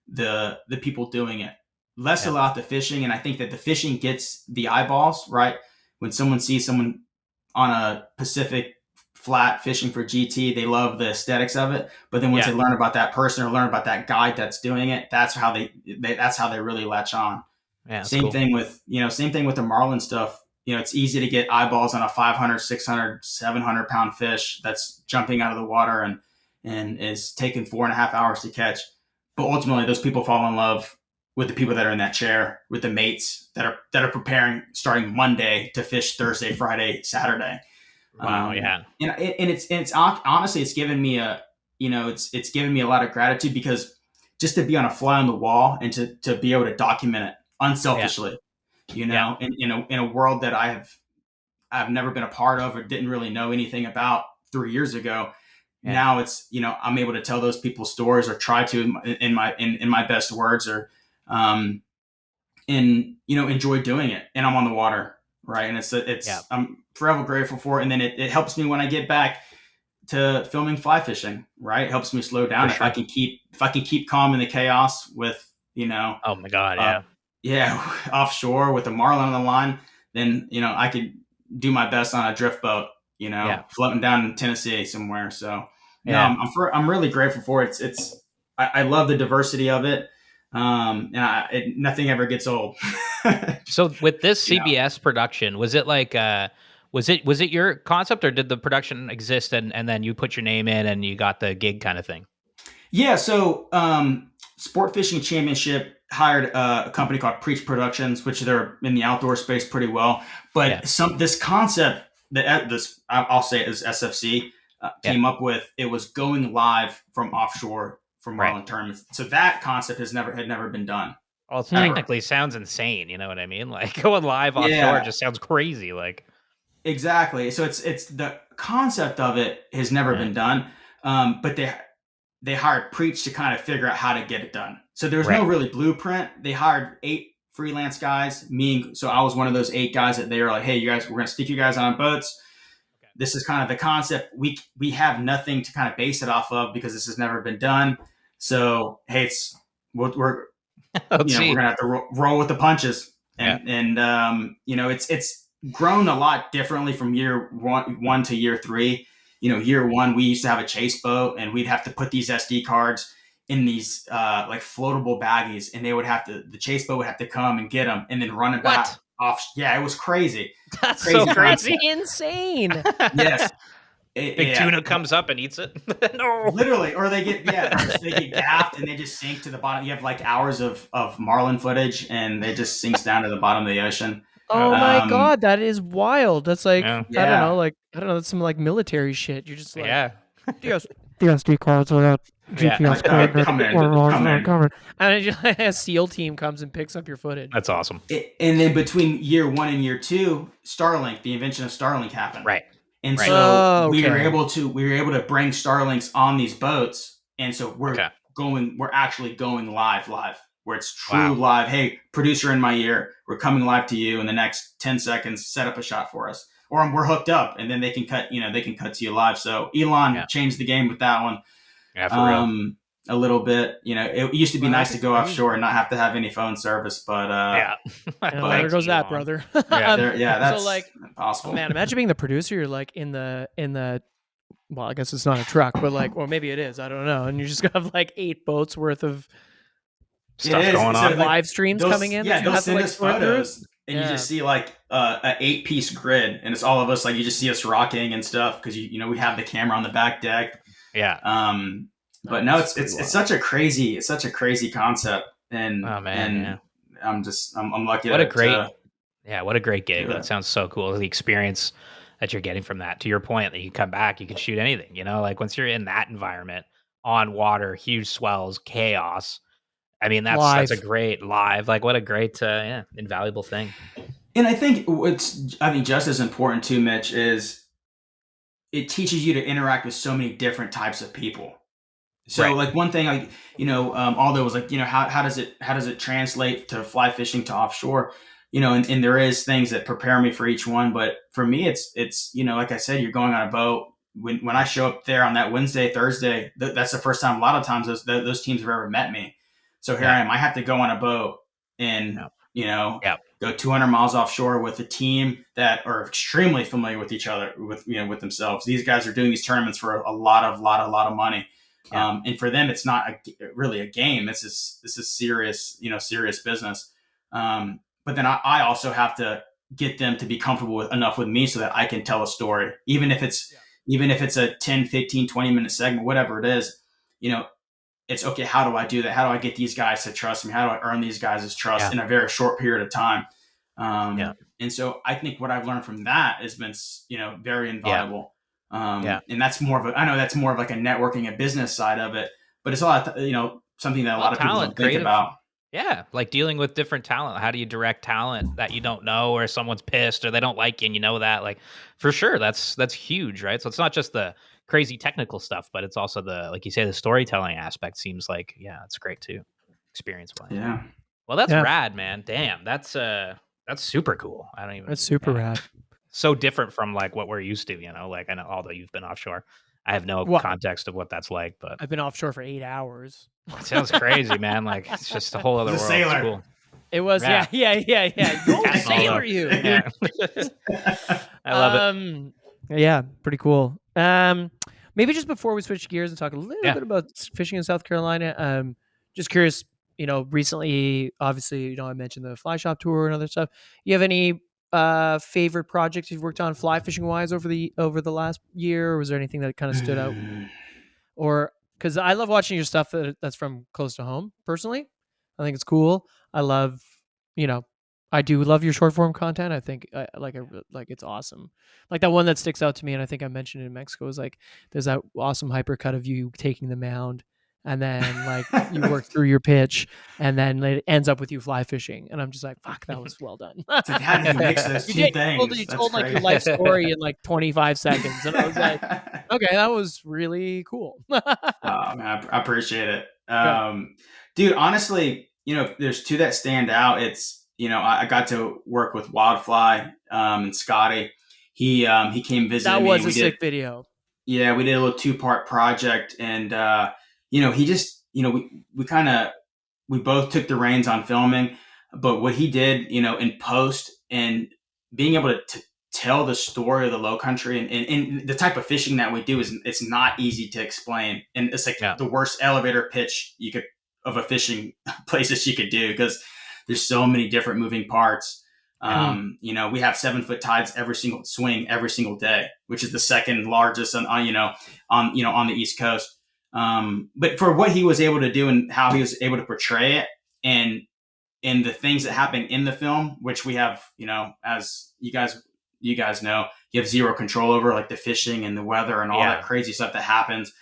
the people doing it. Less about the fishing, and I think that the fishing gets the eyeballs, right? When someone sees someone on a Pacific flat fishing for GT, they love the aesthetics of it. But then once they learn about that person or learn about that guide that's doing it, that's how they really latch on. Yeah. Same thing with the marlin stuff. It's easy to get eyeballs on a 500, 600, 700 pound fish that's jumping out of the water and is taking 4.5 hours to catch. But ultimately, those people fall in love with the people that are in that chair, with the mates that are preparing starting Monday to fish Thursday, Friday, Saturday. Wow. Yeah. And it's honestly, it's given me it's given me a lot of gratitude, because just to be on a fly on the wall and to be able to document it unselfishly, in a world that I've never been a part of or didn't really know anything about 3 years ago. Yeah. Now it's, I'm able to tell those people's stories, or try to in my best words, or enjoy doing it. And I'm on the water, right? And I'm forever grateful for it. And then it helps me when I get back to filming fly fishing, right? It helps me slow down. If I can keep calm in the chaos with, oh my God. offshore with a marlin on the line, then, I could do my best on a drift boat, floating down in Tennessee somewhere. So I'm really grateful for it. I love the diversity of it. Nothing ever gets old. So with this CBS production, was it like, was it your concept, or did the production exist and then you put your name in and you got the gig kind of thing? Yeah. So, Sport Fishing Championship hired a company called Preach Productions, which they're in the outdoor space pretty well. But this concept that I'll say it as SFC came up with, it was going live from offshore for marlin tournaments. So that concept had never been done. Well, it technically sounds insane. You know what I mean? Like, going live offshore just sounds crazy. Like, exactly. So it's the concept of it has never been done. But they hired Preach to kind of figure out how to get it done. So there was no really blueprint. They hired 8 freelance guys. So I was one of those 8 guys that they were like, hey, you guys, we're going to stick you guys on boats. Okay. This is kind of the concept. We have nothing to kind of base it off of, because this has never been done. So, hey, we're going to have to roll with the punches. And it's grown a lot differently from year one to year 3. Year 1, we used to have a chase boat, and we'd have to put these SD cards in these like floatable baggies, and the chase boat would have to come and get them and then run it back off. Yeah, it was crazy. That's crazy, so crazy. Insane. Yes. Big tuna comes up and eats it. No. Literally. Or they get gaffed and they just sink to the bottom. You have like hours of marlin footage, and they just sinks down to the bottom of the ocean. Oh my God, that is wild. That's like, I don't know, that's some like military shit. You're just like, the SD cards without GPS coordinates. And a SEAL team comes and picks up your footage. That's awesome. And then between year 1 and year 2, Starlink, the invention of Starlink happened. Right. And so we were able to bring Starlinks on these boats. And so we're actually going live, where it's true live. Hey, producer in my ear, we're coming live to you in the next 10 seconds. Set up a shot for us, or we're hooked up, and then they can cut to you live. So Elon changed the game with that one. Yeah, for real. A little bit. It used to be nice to go offshore and not have to have any phone service, but there goes that, brother. That's so, like, possible. Man, imagine being the producer. You're like in the well, I guess it's not a truck, but like, or maybe it is. I don't know. And you just have like 8 boats worth of Stuff It is. going So, on. like, live streams coming in. yeah, That you they'll have to send like us sort through. photos, and you Yeah. just see like a 8-piece grid, and it's all of us. Like, you just see us rocking and stuff because you know we have the camera on the back deck. Yeah. But no, That's pretty it's wild. such a crazy concept, and Oh man, yeah. I'm lucky What a to great, yeah, what a great gig. do That it. sounds so cool. The experience that you're getting from that. To your point, that you come back, you can shoot anything. You know, like once you're in that environment, on water, huge swells, chaos. I mean, that's a Live. great live. Like, what a great, yeah, invaluable thing. And I think just as important too, Mitch, is it teaches you to interact with so many different types of people. So Right. like one thing, like, Aldo was like, how does it translate to fly fishing to offshore? And there is things that prepare me for each one, but for me, it's like I said, you're going on a boat. When I show up there on that Wednesday, Thursday, that's the first time. A lot of times those teams have ever met me. So here Yeah. I am. I have to go on a boat and Yeah. you know Yeah. go 200 miles offshore with a team that are extremely familiar with each other, with themselves. These guys are doing these tournaments for a lot of money. Yeah. And for them, it's not really a game. This is serious, serious business. But then I also have to get them to be comfortable enough with me so that I can tell a story, even if it's a 10, 15, 20-minute segment, whatever it is. It's okay. How do I do that? How do I get these guys to trust me? How do I earn these guys' trust Yeah. in a very short period of time? Yeah. And so I think what I've learned from that has been, very invaluable. Yeah. And that's I know that's more of like a networking and business side of it, but it's a lot, something that a lot of people Talent, don't think creative. about. Yeah, like dealing with different talent. How do you direct talent that you don't know, or someone's pissed, or they don't like you, and you know that? Like, for sure, that's huge, right? So it's not just the crazy technical stuff, but it's also the, like you say, the storytelling aspect. Seems like, yeah, it's great too, experience wise. Yeah. Well, that's Yeah. rad, man. Damn, that's super cool. I don't even. That's super yeah. rad. So different from like what we're used to, Like, I know, although you've been offshore, I have no Well, context of what that's like, but I've been offshore for 8 hours. it sounds crazy, man. Like, it's just a whole other The world. sailor. It's cool. It was, Yeah. yeah. Go Catching all sailor, the- you. Yeah. I love it. Yeah, pretty cool. Maybe just before we switch gears and talk a little Yeah. bit about fishing in South Carolina, just curious, recently, obviously, I mentioned the fly shop tour and other stuff. You have any favorite projects you've worked on fly fishing wise over the last year, or was there anything that kind of stood out? Or because I love watching your stuff that's from close to home. Personally, I think it's cool. I love, I do love your short form content. I think like it's awesome. Like that one that sticks out to me, and I think I mentioned it in Mexico, is like there's that awesome hypercut of you taking the mound, and then like you work through your pitch, and then it ends up with you fly fishing, and I'm just like, fuck, that was well done. It's like, how do you mix those two things? You That's told like your crazy. life story in like 25 seconds, and I was like, okay, that was really cool. Oh, man, I appreciate it. Dude, honestly, there's two that stand out. It's, I got to work with Wildfly, and Scotty. He came visit That me. was a sick video. Yeah, we did a little 2-part project, and he just, we both took the reins on filming, but what he did, in post and being able to tell the story of the Low Country and the type of fishing that we do it's not easy to explain, and it's like the worst elevator pitch of a fishing places you could do because there's so many different moving parts. We have 7-foot tides every single day, which is the second largest on the East Coast. But for what he was able to do and how he was able to portray it and the things that happen in the film, which we have, as you guys know, you have zero control over, like the fishing and the weather and all that crazy stuff that happens.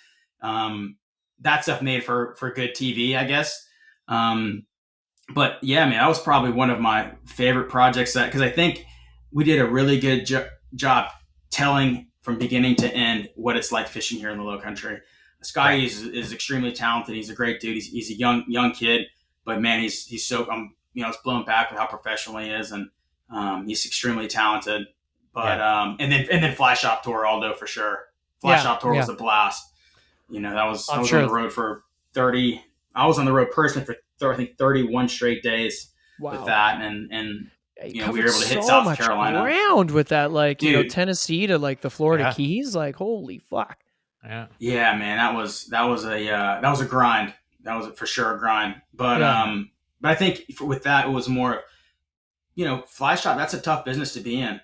That stuff made for good TV, I guess. But yeah, man, that was probably one of my favorite projects because I think we did a really good job telling from beginning to end what it's like fishing here in the Low Country. Scotty is extremely talented. He's a great dude. He's a young kid, but man, he's so it's blown back with how professional he is, and he's extremely talented. But and then Fly Shop Tour, Aldo, for sure. Fly Shop Tour was a blast. I was on the road for 30. I was on the road personally for I think 31 straight days with that, and we were able to hit South Carolina ground with that, like, dude, Tennessee to like the Florida Keys, like holy fuck. Yeah. Yeah, man, that was a grind. That was for sure a grind. But but I think with that it was more, fly shop. That's a tough business to be in,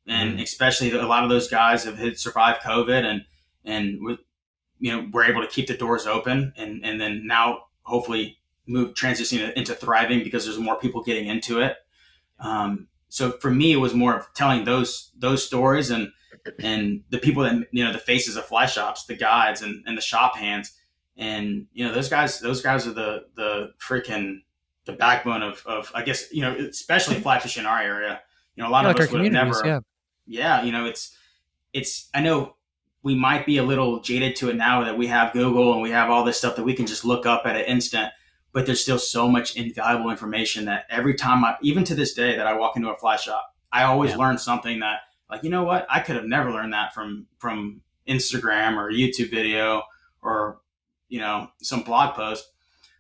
and especially a lot of those guys have survived COVID and we're able to keep the doors open, and then now hopefully move transitioning into thriving because there's more people getting into it. So for me, it was more of telling those stories and the people that, the faces of fly shops, the guides and the shop hands, and those guys are the freaking the backbone of I guess, especially fly fishing in our area. A lot of like our us would have communities, never. Yeah, it's I know we might be a little jaded to it now that we have Google and we have all this stuff that we can just look up at an instant, but there's still so much invaluable information that every time even to this day that I walk into a fly shop, I always learn something that, like, you know what, I could have never learned that from Instagram or YouTube video or some blog post.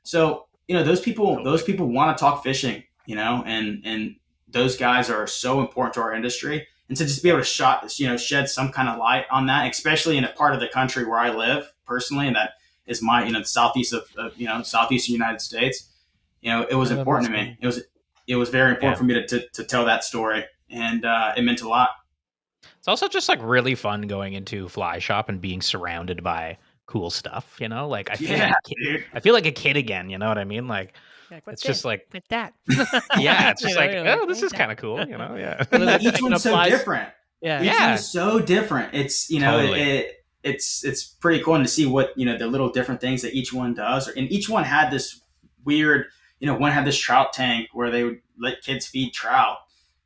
So those people want to talk fishing, and those guys are so important to our industry. And to just be able to shed some kind of light on that, especially in a part of the country where I live personally, and that is my, the southeast of, southeastern United States, it was important to me. It was very important for me to tell that story, and it meant a lot. It's also just like really fun going into fly shop and being surrounded by cool stuff, like I feel like a kid again, you know what I mean? Like, it's just like that. Yeah, it's just like, oh, this is kind of cool, yeah. Each one's so different. Yeah. Each one is so different. It's, totally. It's pretty cool to see what, the little different things that each one does. And each one had this weird, one had this trout tank where they would let kids feed trout.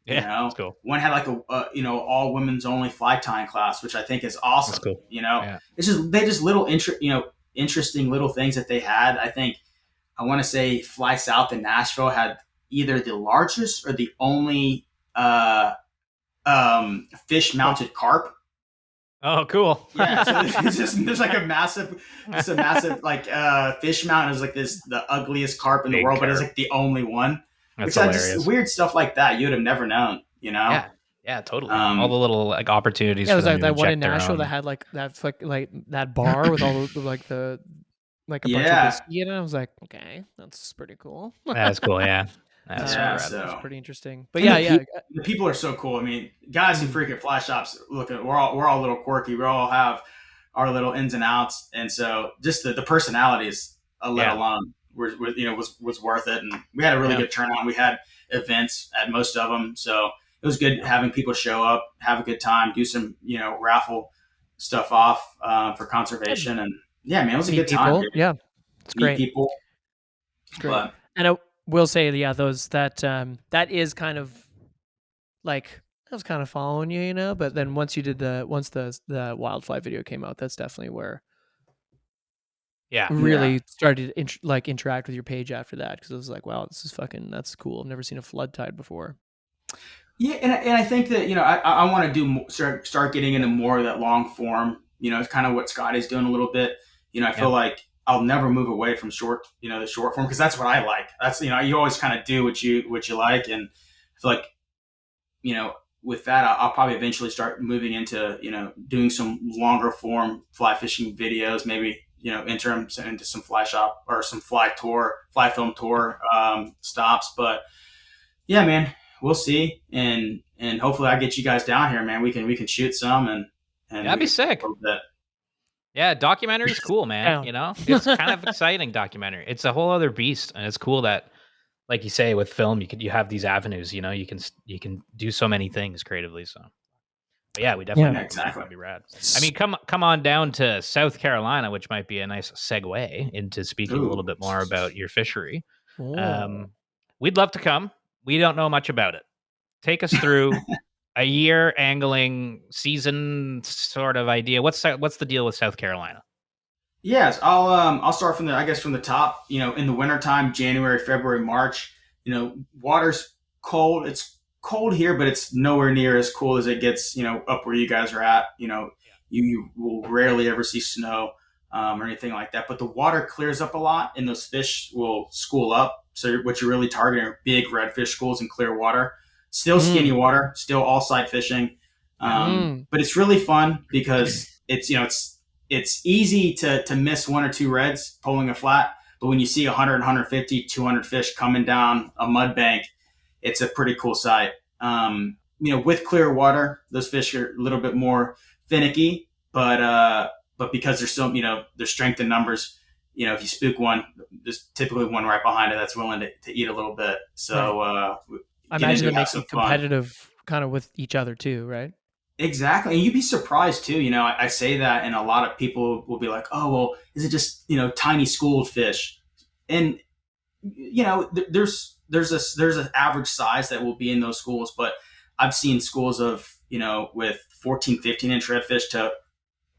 Yeah, that's cool. One had like a all women's only fly tying class, which I think is awesome. That's cool. It's just little interesting little things that they had. I think I want to say Fly South in Nashville had either the largest or the only fish mounted carp. Oh, cool. Yeah, so there's like a massive like fish mount. It was like the ugliest carp in the world, but it's like the only one. That's which hilarious. Just weird stuff like that you would have never known, Yeah, totally. All the little like opportunities. Yeah, it was for like them that to one in inject their Nashville own. that had like that bar with all the like a bunch of whiskey in it. I was like, okay, that's pretty cool. That's cool. Yeah. That's That's pretty interesting. But the people are so cool. I mean, guys who freak at fly shops, we're all a little quirky. We all have our little ins and outs, and so just the personalities, let alone, was worth it. And we had a really good turnout. We had events at most of them, so it was good having people show up, have a good time, do some raffle stuff off for conservation, and man, it was a good time. Dude. Yeah, it's great. Meet people. It's great. And I will say, those that is kind of like, I was kind of following you, but then once the wildfly video came out, that's definitely where really started to interact with your page after that, because I was like, wow, that's cool. I've never seen a flood tide before. Yeah, and I think that I want to start getting into more of that long form. It's kind of what Scotty's doing a little bit. I feel like I'll never move away from short, the short form, because that's what I like. That's you always kind of do what you like, and I feel like with that I'll probably eventually start moving into doing some longer form fly fishing videos, maybe interim into some fly shop or some fly film tour stops. But yeah, man, we'll see, and hopefully I get you guys down here, man. We can shoot some and that'd be sick. Yeah, documentary is cool, man. It's kind of exciting. Documentary, it's a whole other beast, and it's cool that, like you say, with film, you have these avenues. You can do so many things creatively. So, but yeah, we definitely that'd be rad. I mean, come on down to South Carolina, which might be a nice segue into speaking a little bit more about your fishery. We'd love to come. We don't know much about it. Take us through a year angling season sort of idea. What's the deal with South Carolina? Yes, I'll start from the top. In the wintertime, January, February, March, water's cold. It's cold here, but it's nowhere near as cool as it gets, up where you guys are at. You will rarely ever see snow or anything like that. But the water clears up a lot, and those fish will school up. So what you're really targeting are big redfish schools in clear water. Still skinny water, still all sight fishing. But it's really fun because it's it's easy to miss one or two reds pulling a flat, but when you see 100, 150, 200 fish coming down a mud bank, it's a pretty cool sight. With clear water, those fish are a little bit more finicky, but because there's so there's strength in numbers, if you spook one, there's typically one right behind it that's willing to eat a little bit. So I imagine it makes them competitive kind of with each other too, right? Exactly. And you'd be surprised too. I say that, and a lot of people will be like, oh, well, is it just, tiny schooled fish? And, there's an average size that will be in those schools, but I've seen schools of, with 14, 15-inch redfish to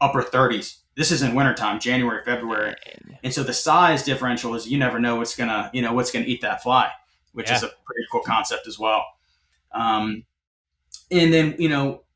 upper 30s. This is in wintertime, January, February. And so the size differential is you never know what's gonna eat that fly, which is a pretty cool concept as well. And then,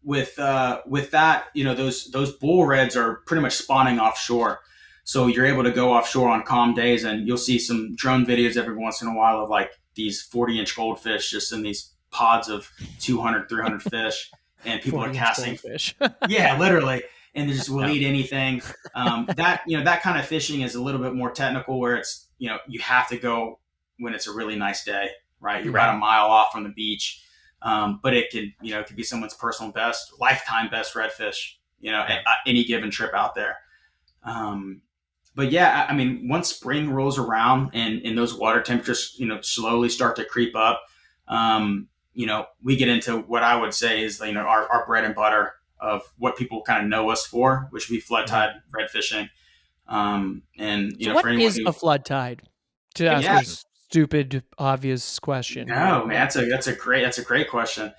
with that, those bull reds are pretty much spawning offshore. So you're able to go offshore on calm days, and you'll see some drone videos every once in a while of like these 40-inch goldfish just in these pods of 200, 300 fish, and people are casting fish. Yeah, literally. And they just will eat anything. That kind of fishing is a little bit more technical, where it's, you have to go when it's a really nice day, right? You're about a mile off from the beach. But it could be someone's personal best, lifetime best redfish, at any given trip out there. But yeah, I mean, once spring rolls around and those water temperatures, slowly start to creep up, we get into what I would say is, our bread and butter of what people kind of know us for, which would be flood tide red fishing. So what is a flood tide? To ask a stupid, obvious question. No, man, that's a great question.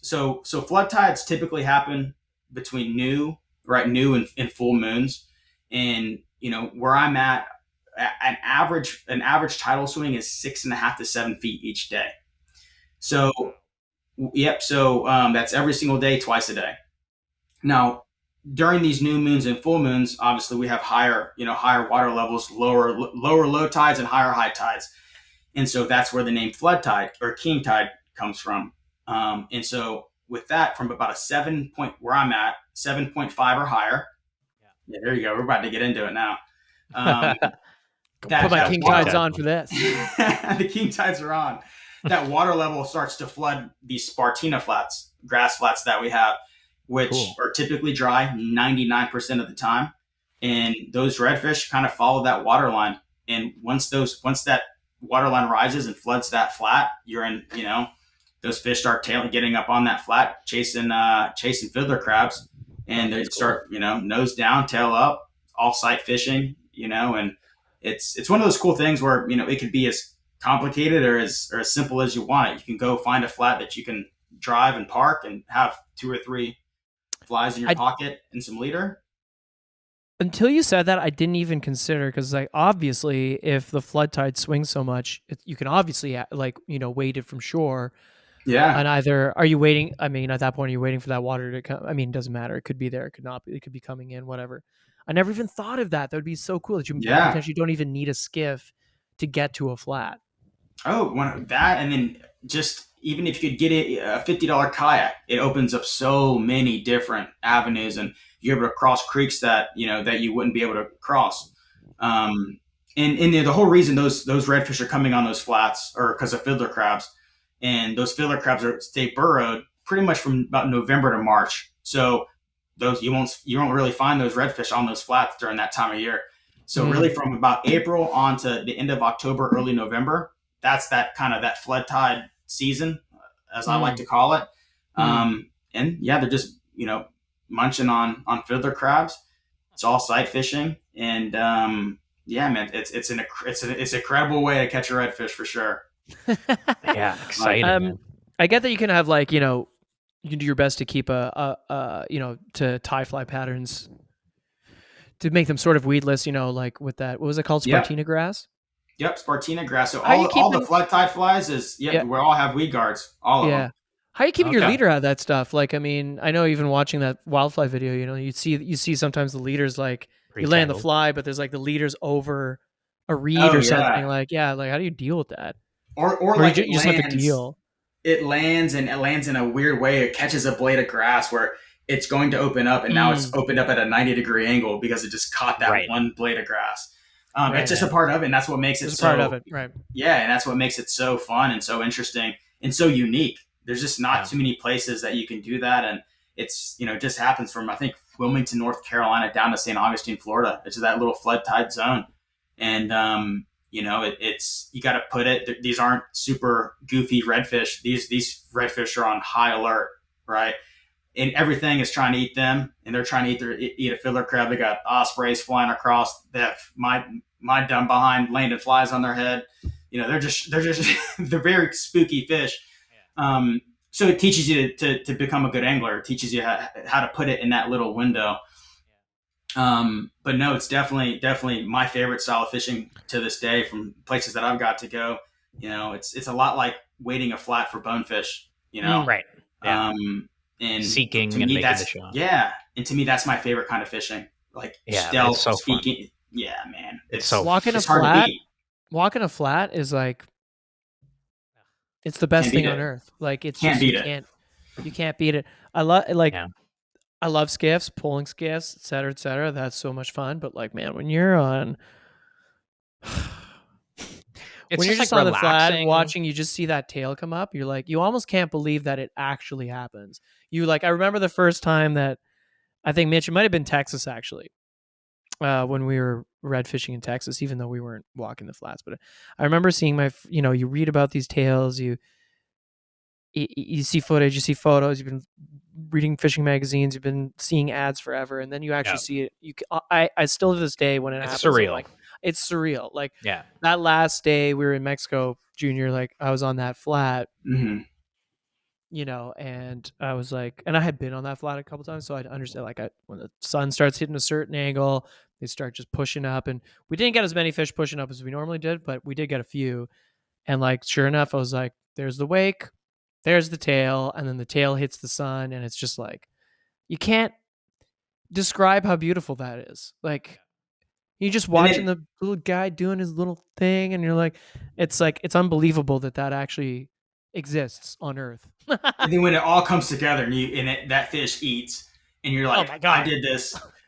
So flood tides typically happen between new and full moons, and where I'm at, an average tidal swing is 6.5 to 7 feet each day. So, that's every single day, twice a day. Now, during these new moons and full moons, obviously we have higher water levels, lower low tides, and higher high tides. And so that's where the name flood tide or king tide comes from. And so with that, from about a 7 point, where I'm at, 7.5 or higher. Yeah, there you go. We're about to get into it now. Put my king tides on for this. The king tides are on. That water level starts to flood these Spartina flats, grass flats that we have, which are typically dry 99% of the time. And those redfish kind of follow that water line. And once that water line rises and floods that flat, you're in, those fish start getting up on that flat, chasing fiddler crabs, and they start, nose down, tail up, off-site fishing, and it's one of those cool things where, it could be as complicated or as simple as you want it. You can go find a flat that you can drive and park and have 2 or 3 flies in your pocket and some leader. Until you said that, I didn't even consider, because obviously if the flood tide swings so much, you can obviously wait it from shore. Yeah. And either are you waiting? I mean, at that point, are you waiting for that water to come? I mean, it doesn't matter. It could be there. It could not be. It could be coming in. Whatever. I never even thought of that. That would be so cool that you potentially don't even need a skiff to get to a flat. Oh, that, and then just even if you could get a $50 kayak, it opens up so many different avenues, and you're able to cross creeks that you wouldn't be able to cross. And the whole reason those redfish are coming on those flats are because of fiddler crabs, and those fiddler crabs stay burrowed pretty much from about November to March. So those you won't really find those redfish on those flats during that time of year. So really from about April on to the end of October, early November, that's that kind of that flood tide season, as I like to call it. And they're just, munching on fiddler crabs. It's all sight fishing. And man, it's an incredible way to catch a redfish for sure. Yeah, exciting. I get that you can have you can do your best to keep to tie fly patterns to make them sort of weedless, with that, what was it called? Spartina grass? Yep, Spartina grass. So all the flood tide flies we all have weed guards, all of them. How are you keeping your leader out of that stuff? I know even watching that wildfly video, you see sometimes the leaders you land the fly, but there's the leaders over a reed or something. How do you deal with that? Or you just have to deal. It lands in a weird way. It catches a blade of grass where it's going to open up, and now it's opened up at a 90-degree angle because it just caught that one blade of grass. It's just a part of it, and that's what makes it so. Part of it, right? Yeah, and that's what makes it so fun and so interesting and so unique. There's just not too many places that you can do that, and it's it just happens from I think Wilmington, North Carolina, down to St. Augustine, Florida. It's that little flood tide zone, and it's you got to put it. These aren't super goofy redfish. These redfish are on high alert, right? And everything is trying to eat them, and they're trying to eat a fiddler crab. They got ospreys flying across. They have my dumb behind landing flies on their head. They're just they're very spooky fish. So it teaches you to become a good angler. It teaches you how to put it in that little window. But no, it's definitely my favorite style of fishing to this day from places that I've got to go. It's a lot like wading a flat for bonefish. Right. Yeah. And seeking to and me, making that's the shot. Yeah, and to me, that's my favorite kind of fishing. Like stealth, it's so speaking. fun. Yeah, man, it's so walking a hard flat. to beat. Walking a flat is like it's the best thing on earth. Like it's can't just beat you can't beat it. I love skiffs, pulling skiffs, et cetera, et cetera. That's so much fun. But like, man, when you're on when you're just on the flat watching, you just see that tail come up. You're like, you almost can't believe that it actually happens. I remember the first time that I think Mitch, it might have been Texas actually, when we were red fishing in Texas, even though we weren't walking the flats. But I remember seeing you read about these tails, you see footage, you see photos, you've been reading fishing magazines, you've been seeing ads forever, and then you actually see it. I still to this day when it happens, surreal. It's surreal. Like that last day we were in Mexico, Junior, like I was on that flat, and I was like, and I had been on that flat a couple times, so I'd understand like when the sun starts hitting a certain angle, they start just pushing up, and we didn't get as many fish pushing up as we normally did, but we did get a few. And like, sure enough, I was like, there's the wake, there's the tail, and then the tail hits the sun, and it's just like, you can't describe how beautiful that is. Like, you're just watching the little guy doing his little thing, and you're like, it's unbelievable that actually exists on Earth. And then when it all comes together, and that fish eats, and you're like, oh my God.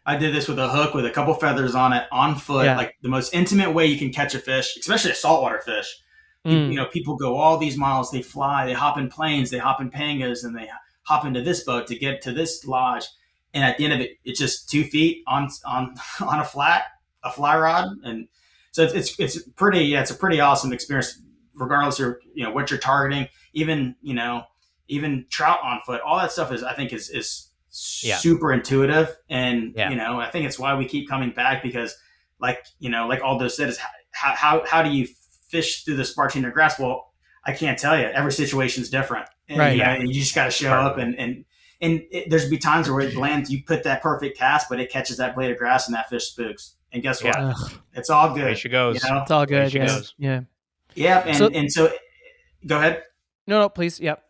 I did this with a hook with a couple feathers on it, on foot, like the most intimate way you can catch a fish, especially a saltwater fish. People go all these miles, they fly, they hop in planes, they hop in pangas, and they hop into this boat to get to this lodge. And at the end of it, it's just 2 feet on a fly rod. And so it's a pretty awesome experience, regardless of what you're targeting. Even trout on foot, all that stuff is, I think, is super intuitive. And I think it's why we keep coming back, because like Aldo said, is how do you fish through the Spartina grass? Well, I can't tell you. Every situation is different, and, right? And you just got to show up, and there's be times where it lands. You put that perfect cast, but it catches that blade of grass, and that fish spooks. And guess what? It's all good. There she goes. It's all good. Yeah. Yep. And so, go ahead. No, please. Yep.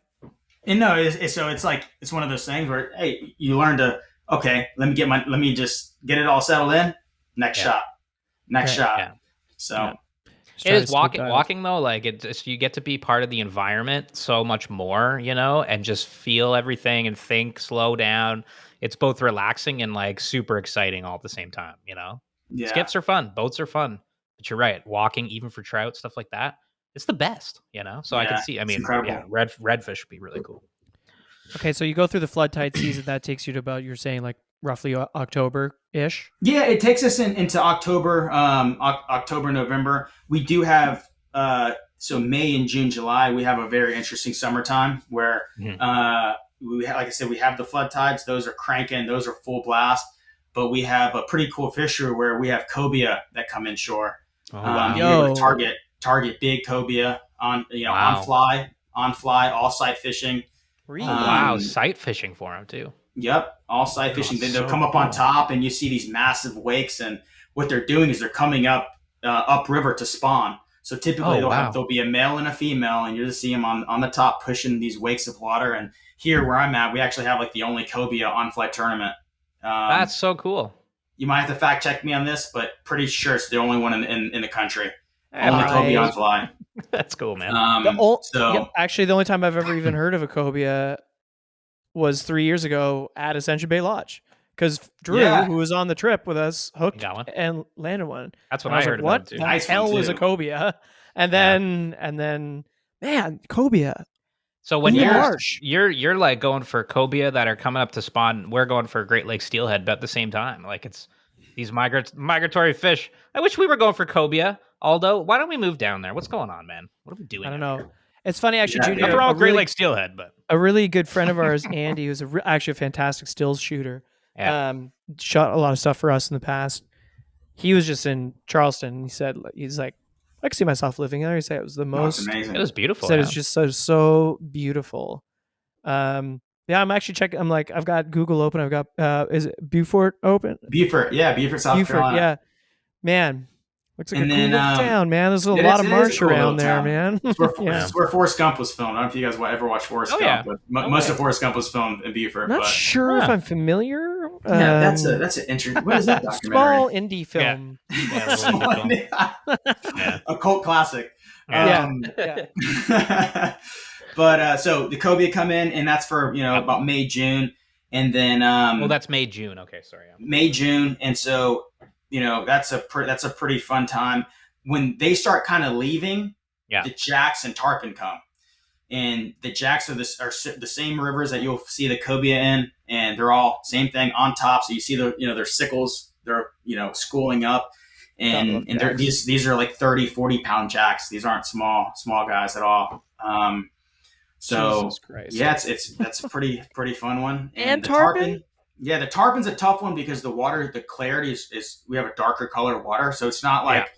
And no, it's like it's one of those things where, hey, you learn to, okay, let me just get it all settled in. Next shot. Yeah. So it is walking though. Like you get to be part of the environment so much more, and just feel everything and think, slow down. It's both relaxing and like super exciting all at the same time. Yeah. Skiffs are fun. Boats are fun. But you're right. Walking, even for trout, stuff like that, it's the best, So I can see, redfish would be really cool. Okay. So you go through the flood tide season. That takes you to about, you're saying like roughly October-ish? Yeah, it takes us into October, November. We do have, so May and June, July, we have a very interesting summertime where, like I said, we have the flood tides. Those are cranking. Those are full blast. But we have a pretty cool fishery where we have cobia that come inshore. Target big cobia on on fly, all sight fishing. Really? Wow, sight fishing for them too. Yep, all sight fishing. They'll come up on top, and you see these massive wakes. And what they're doing is they're coming up upriver to spawn. So typically there'll be a male and a female, and you'll just see them on the top pushing these wakes of water. And here where I'm at, we actually have like the only cobia on flight tournament. That's so cool. You might have to fact check me on this, but pretty sure it's the only one in the country. Only cobia on fly. That's cool, man. Actually, the only time I've ever even heard of a cobia was 3 years ago at Ascension Bay Lodge because Drew, Yeah. who was on the trip with us, hooked got one. and landed one. That's And what I was I like, heard "What about too. the Nice one, hell is a too. cobia?" And then, man, cobia. So when In the Yeah. marsh. you're like going for cobia that are coming up to spawn, we're going for Great Lakes steelhead, but at the same time, like it's these migratory fish. I wish we were going for cobia. Aldo, why don't we move down there? What's going on, man? What are we doing? I don't out know. here? It's funny, actually, Yeah, Junior. Nothing dude. wrong A with Great really, Lakes steelhead, but a really good friend of ours, Andy, who's actually a fantastic stills shooter. Yeah. Shot a lot of stuff for us in the past. He was just in Charleston. And he said, he's like, I could see myself living there. He said it was the No, it's most. amazing. it was He beautiful. said Yeah. it's just so beautiful. Yeah, I'm actually checking. I'm like, I've got Google open. I've got is it Beaufort open? Beaufort, South Beaufort, Carolina. yeah. Man, looks like And a cool then, little town, man. There's a it lot is- of it is a marsh cool little around there, town. man. It's where, Yeah. it's where Forrest Gump was filmed. I don't know if you guys ever watched Forrest Oh, Gump, yeah. but Oh, most yeah. of Forrest Gump was filmed in Beaufort. Not but sure if Huh. I'm familiar. yeah, that's an interesting. What is that Small documentary? indie film. Yeah, a little Small indie film. Yeah. a cult classic. Yeah. Yeah. But so the cobia come in, and that's for Yep. about May, June, and then Well, that's May, June. Okay, sorry. Yeah. May, June, and so that's a pretty fun time. When they start kind of leaving, Yeah. the jacks and tarpon come, and the jacks are the same rivers that you'll see the cobia in, and they're all same thing on top. So you see their sickles, they're schooling up, and they're, these are like 30-40 pound jacks. These aren't small guys at all. So Jesus Christ. yeah, that's a pretty fun one. And the tarpon? Yeah, the tarpon's a tough one because the water, the clarity is we have a darker color water, so it's not like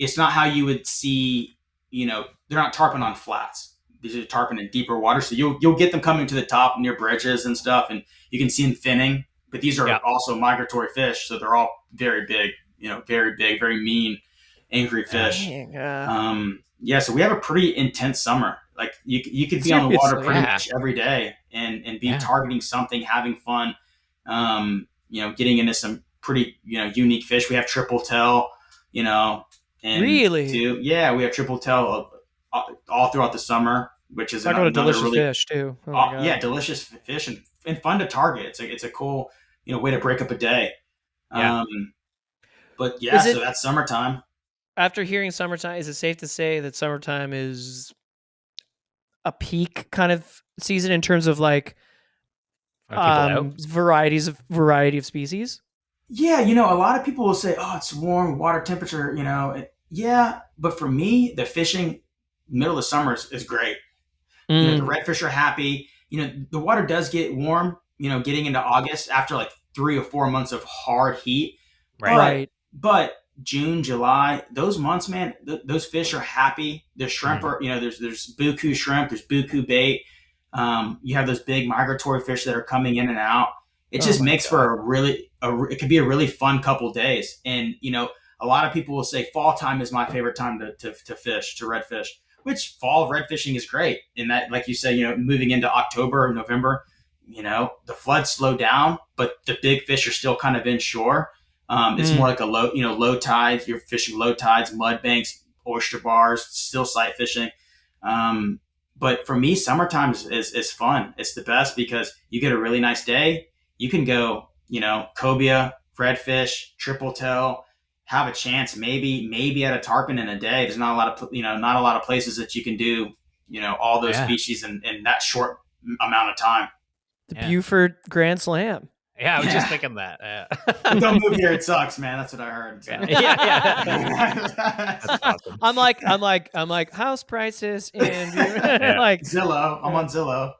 it's not how you would see. They're not tarpon on flats. These are tarpon in deeper water, so you'll get them coming to the top near bridges and stuff, and you can see them finning. But these are also migratory fish, so they're all very big. Very big, very mean, angry fish. Dang, So we have a pretty intense summer. Like you could be on the water pretty much every day and be targeting something, having fun. Getting into some pretty unique fish. We have triple tail. And really? we have triple tail all throughout the summer, which is another delicious really, fish too. Oh delicious fish and fun to target. It's a cool way to break up a day. But so that's summertime. After hearing summertime, is it safe to say that summertime is a peak kind of season in terms of like variety of species? Yeah, a lot of people will say, "Oh, it's warm water temperature." But for me, the fishing middle of summer is great. The redfish are happy. The water does get warm. Getting into August after like 3 or 4 months of hard heat. Right. But June, July, those months, man, those fish are happy. The shrimp are, there's buku shrimp, there's buku bait. You have those big migratory fish that are coming in and out. It just makes for it could be a really fun couple days. And, a lot of people will say fall time is my favorite time to fish, to redfish, which fall red fishing is great. And that, like you said, moving into October or November, the floods slow down, but the big fish are still kind of inshore. It's more like a low tides. You're fishing low tides, mud banks, oyster bars, still sight fishing. But for me, summertime is fun. It's the best because you get a really nice day. You can go, cobia, redfish, triple tail, have a chance, maybe at a tarpon in a day. There's not a lot of places that you can do, all those species in that short amount of time. The Beaufort Grand Slam. Yeah, I was just thinking that. Don't move here; it sucks, man. That's what I heard. So. That's awesome. I'm like house prices and like Zillow. I'm on Zillow.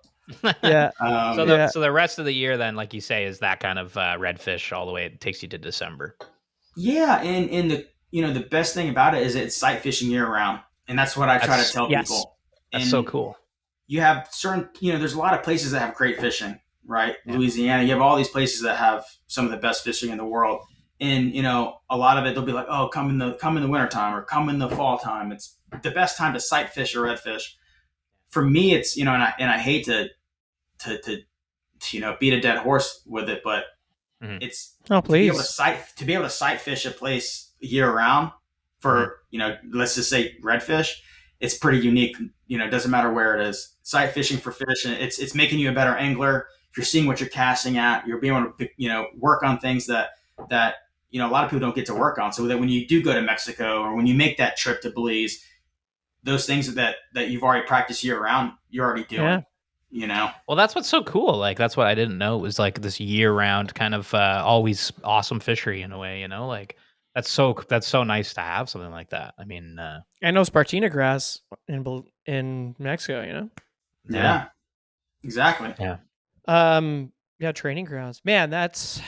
Yeah. So the rest of the year, then, like you say, is that kind of redfish all the way. It takes you to December. Yeah, and the best thing about it is it's sight fishing year round, and that's what I try to tell people. That's so cool. You have certain, there's a lot of places that have great fishing, right? Yeah. Louisiana, you have all these places that have some of the best fishing in the world, and a lot of it they'll be like, oh, come in the wintertime or come in the fall time. It's the best time to sight fish or redfish. For me, it's and I hate to beat a dead horse with it, but it's to be able to sight fish a place year round for let's just say redfish. It's pretty unique it doesn't matter where it is. Sight fishing for fish, and it's making you a better angler. You're seeing what you're casting at. You're being able to work on things that a lot of people don't get to work on. So that when you do go to Mexico or when you make that trip to Belize, those things that you've already practiced year round, you're already doing. Well, that's what's so cool. Like that's what I didn't know. It was like this year round kind of always awesome fishery in a way. Like that's so nice to have something like that. I mean, I know Spartina grass in Mexico. Yeah, exactly. Yeah, training grounds. Man, that's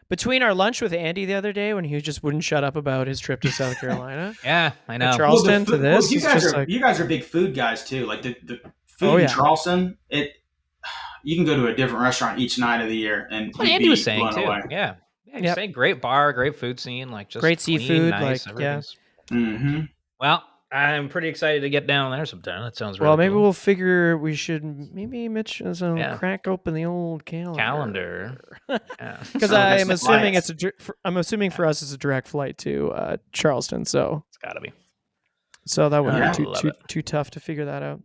between our lunch with Andy the other day when he just wouldn't shut up about his trip to South Carolina. Yeah, I know. Charleston to this. You guys are big food guys too. Like the food in Charleston, you can go to a different restaurant each night of the year, and Andy was saying too. Away. Yeah, he's saying great bar, great food scene, like just great clean, seafood, nice, like Mm-hmm. Well, I'm pretty excited to get down there sometime. That sounds really well. Maybe cool. we'll figure we should Mitch crack open the old calendar. Because I'm assuming I'm assuming for us it's a direct flight to Charleston, so it's got to be. So that wouldn't be too tough to figure that out.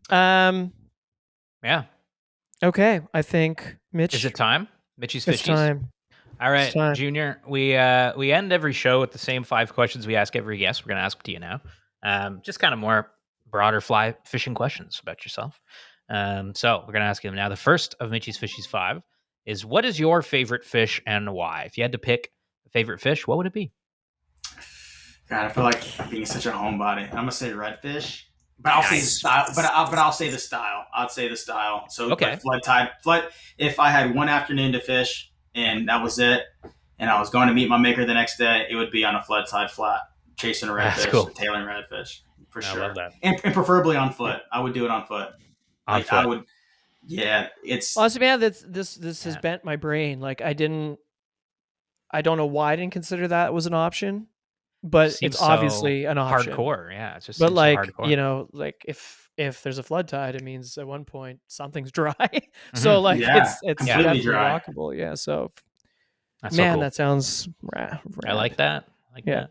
Yeah. Okay, I think Mitch. Is it time? Mitchie's Fishies. It's time. All right, Junior. We end every show with the same 5 questions we ask every guest. We're gonna ask to you now. Just kind of more broader fly fishing questions about yourself. So we're gonna ask you them now. The first of Mitchie's Fishies 5 is: what is your favorite fish and why? If you had to pick a favorite fish, what would it be? God, I feel like being such a homebody. I'm gonna say redfish. But I'll say the style. But I'll say the style. I'd say the style. So okay. Flood. If I had one afternoon to fish and that was it, and I was going to meet my maker the next day, it would be on a flood tide flat, chasing a redfish, tailing redfish for sure. I love that. And preferably on foot. I would do it on foot. On foot. I would. Yeah, it's honestly, man. This has bent my brain. Like I don't know why I didn't consider that was an option. But it's obviously an option. Hardcore, yeah. It's just but like hardcore. like if there's a flood tide, it means at one point something's dry. So like it's completely dry. Walkable. Yeah. So that's man, so cool. That sounds rad. I like that. That.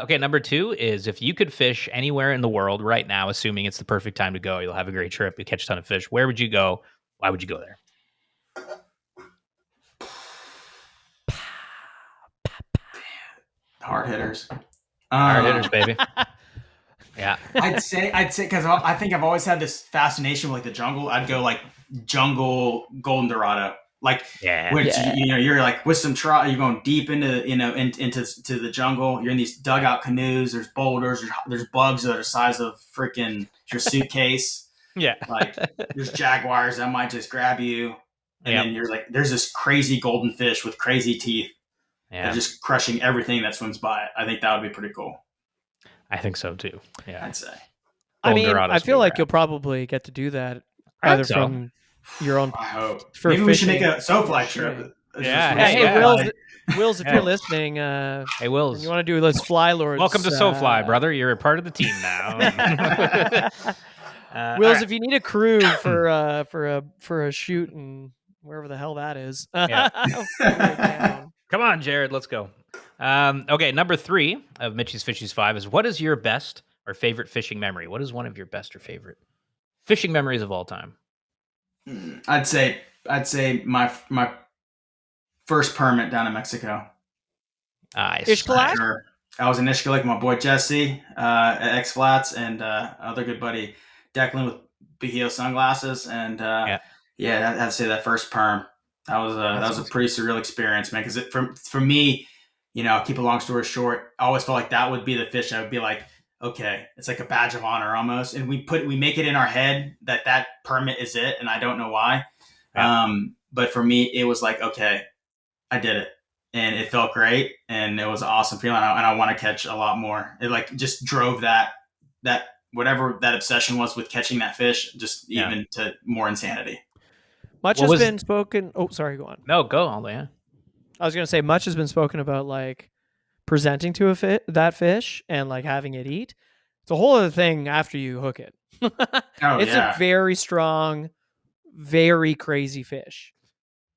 Okay, number 2 is: if you could fish anywhere in the world right now, assuming it's the perfect time to go, you'll have a great trip, you catch a ton of fish. Where would you go? Why would you go there? Hard hitters. Hard hitters, baby. Yeah. I'd say because I think I've always had this fascination with like the jungle. I'd go like jungle golden dorado. Like you're like with some trout, you're going deep into into the jungle. You're in these dugout canoes. There's boulders. There's bugs that are the size of freaking your suitcase. Yeah. Like there's jaguars that might just grab you, and then you're like, there's this crazy golden fish with crazy teeth. Yeah, just crushing everything that swims by it. I think that would be pretty cool. I think so too. Yeah, I'd say. I mean, I feel like you'll probably get to do that either from your own. I hope. For maybe fishing. We should make a SoFly trip. Hey, Wills, if you're listening, hey Wills, you want to do Let's Fly Lords? Welcome to SoFly, brother. You're a part of the team now. Wills, if you need a crew for a shoot and wherever the hell that is, come on, Jared, let's go. Okay, number 3 of Mitchie's Fishies 5 is: what is your best or favorite fishing memory? What is one of your best or favorite fishing memories of all time? I'd say my first permit down in Mexico. Nice. Ishkalak? I was in Ishkalak with my boy Jesse at X Flats and other good buddy Declan with Bajio sunglasses, and I'd say that first perm. That was a pretty surreal experience, man. Because for me, keep a long story short, I always felt like that would be the fish. I would be like, okay, it's like a badge of honor almost, and we make it in our head that permit is it, and I don't know why. Yeah. But for me, it was like, okay, I did it, and it felt great, and it was an awesome feeling, and I want to catch a lot more. It like just drove that whatever that obsession was with catching that fish, just even to more insanity. Much has been spoken. Oh, sorry, go on. No, go on, yeah. I was going to say, much has been spoken about like presenting to that fish and like having it eat. It's a whole other thing after you hook it. It's a very strong, very crazy fish.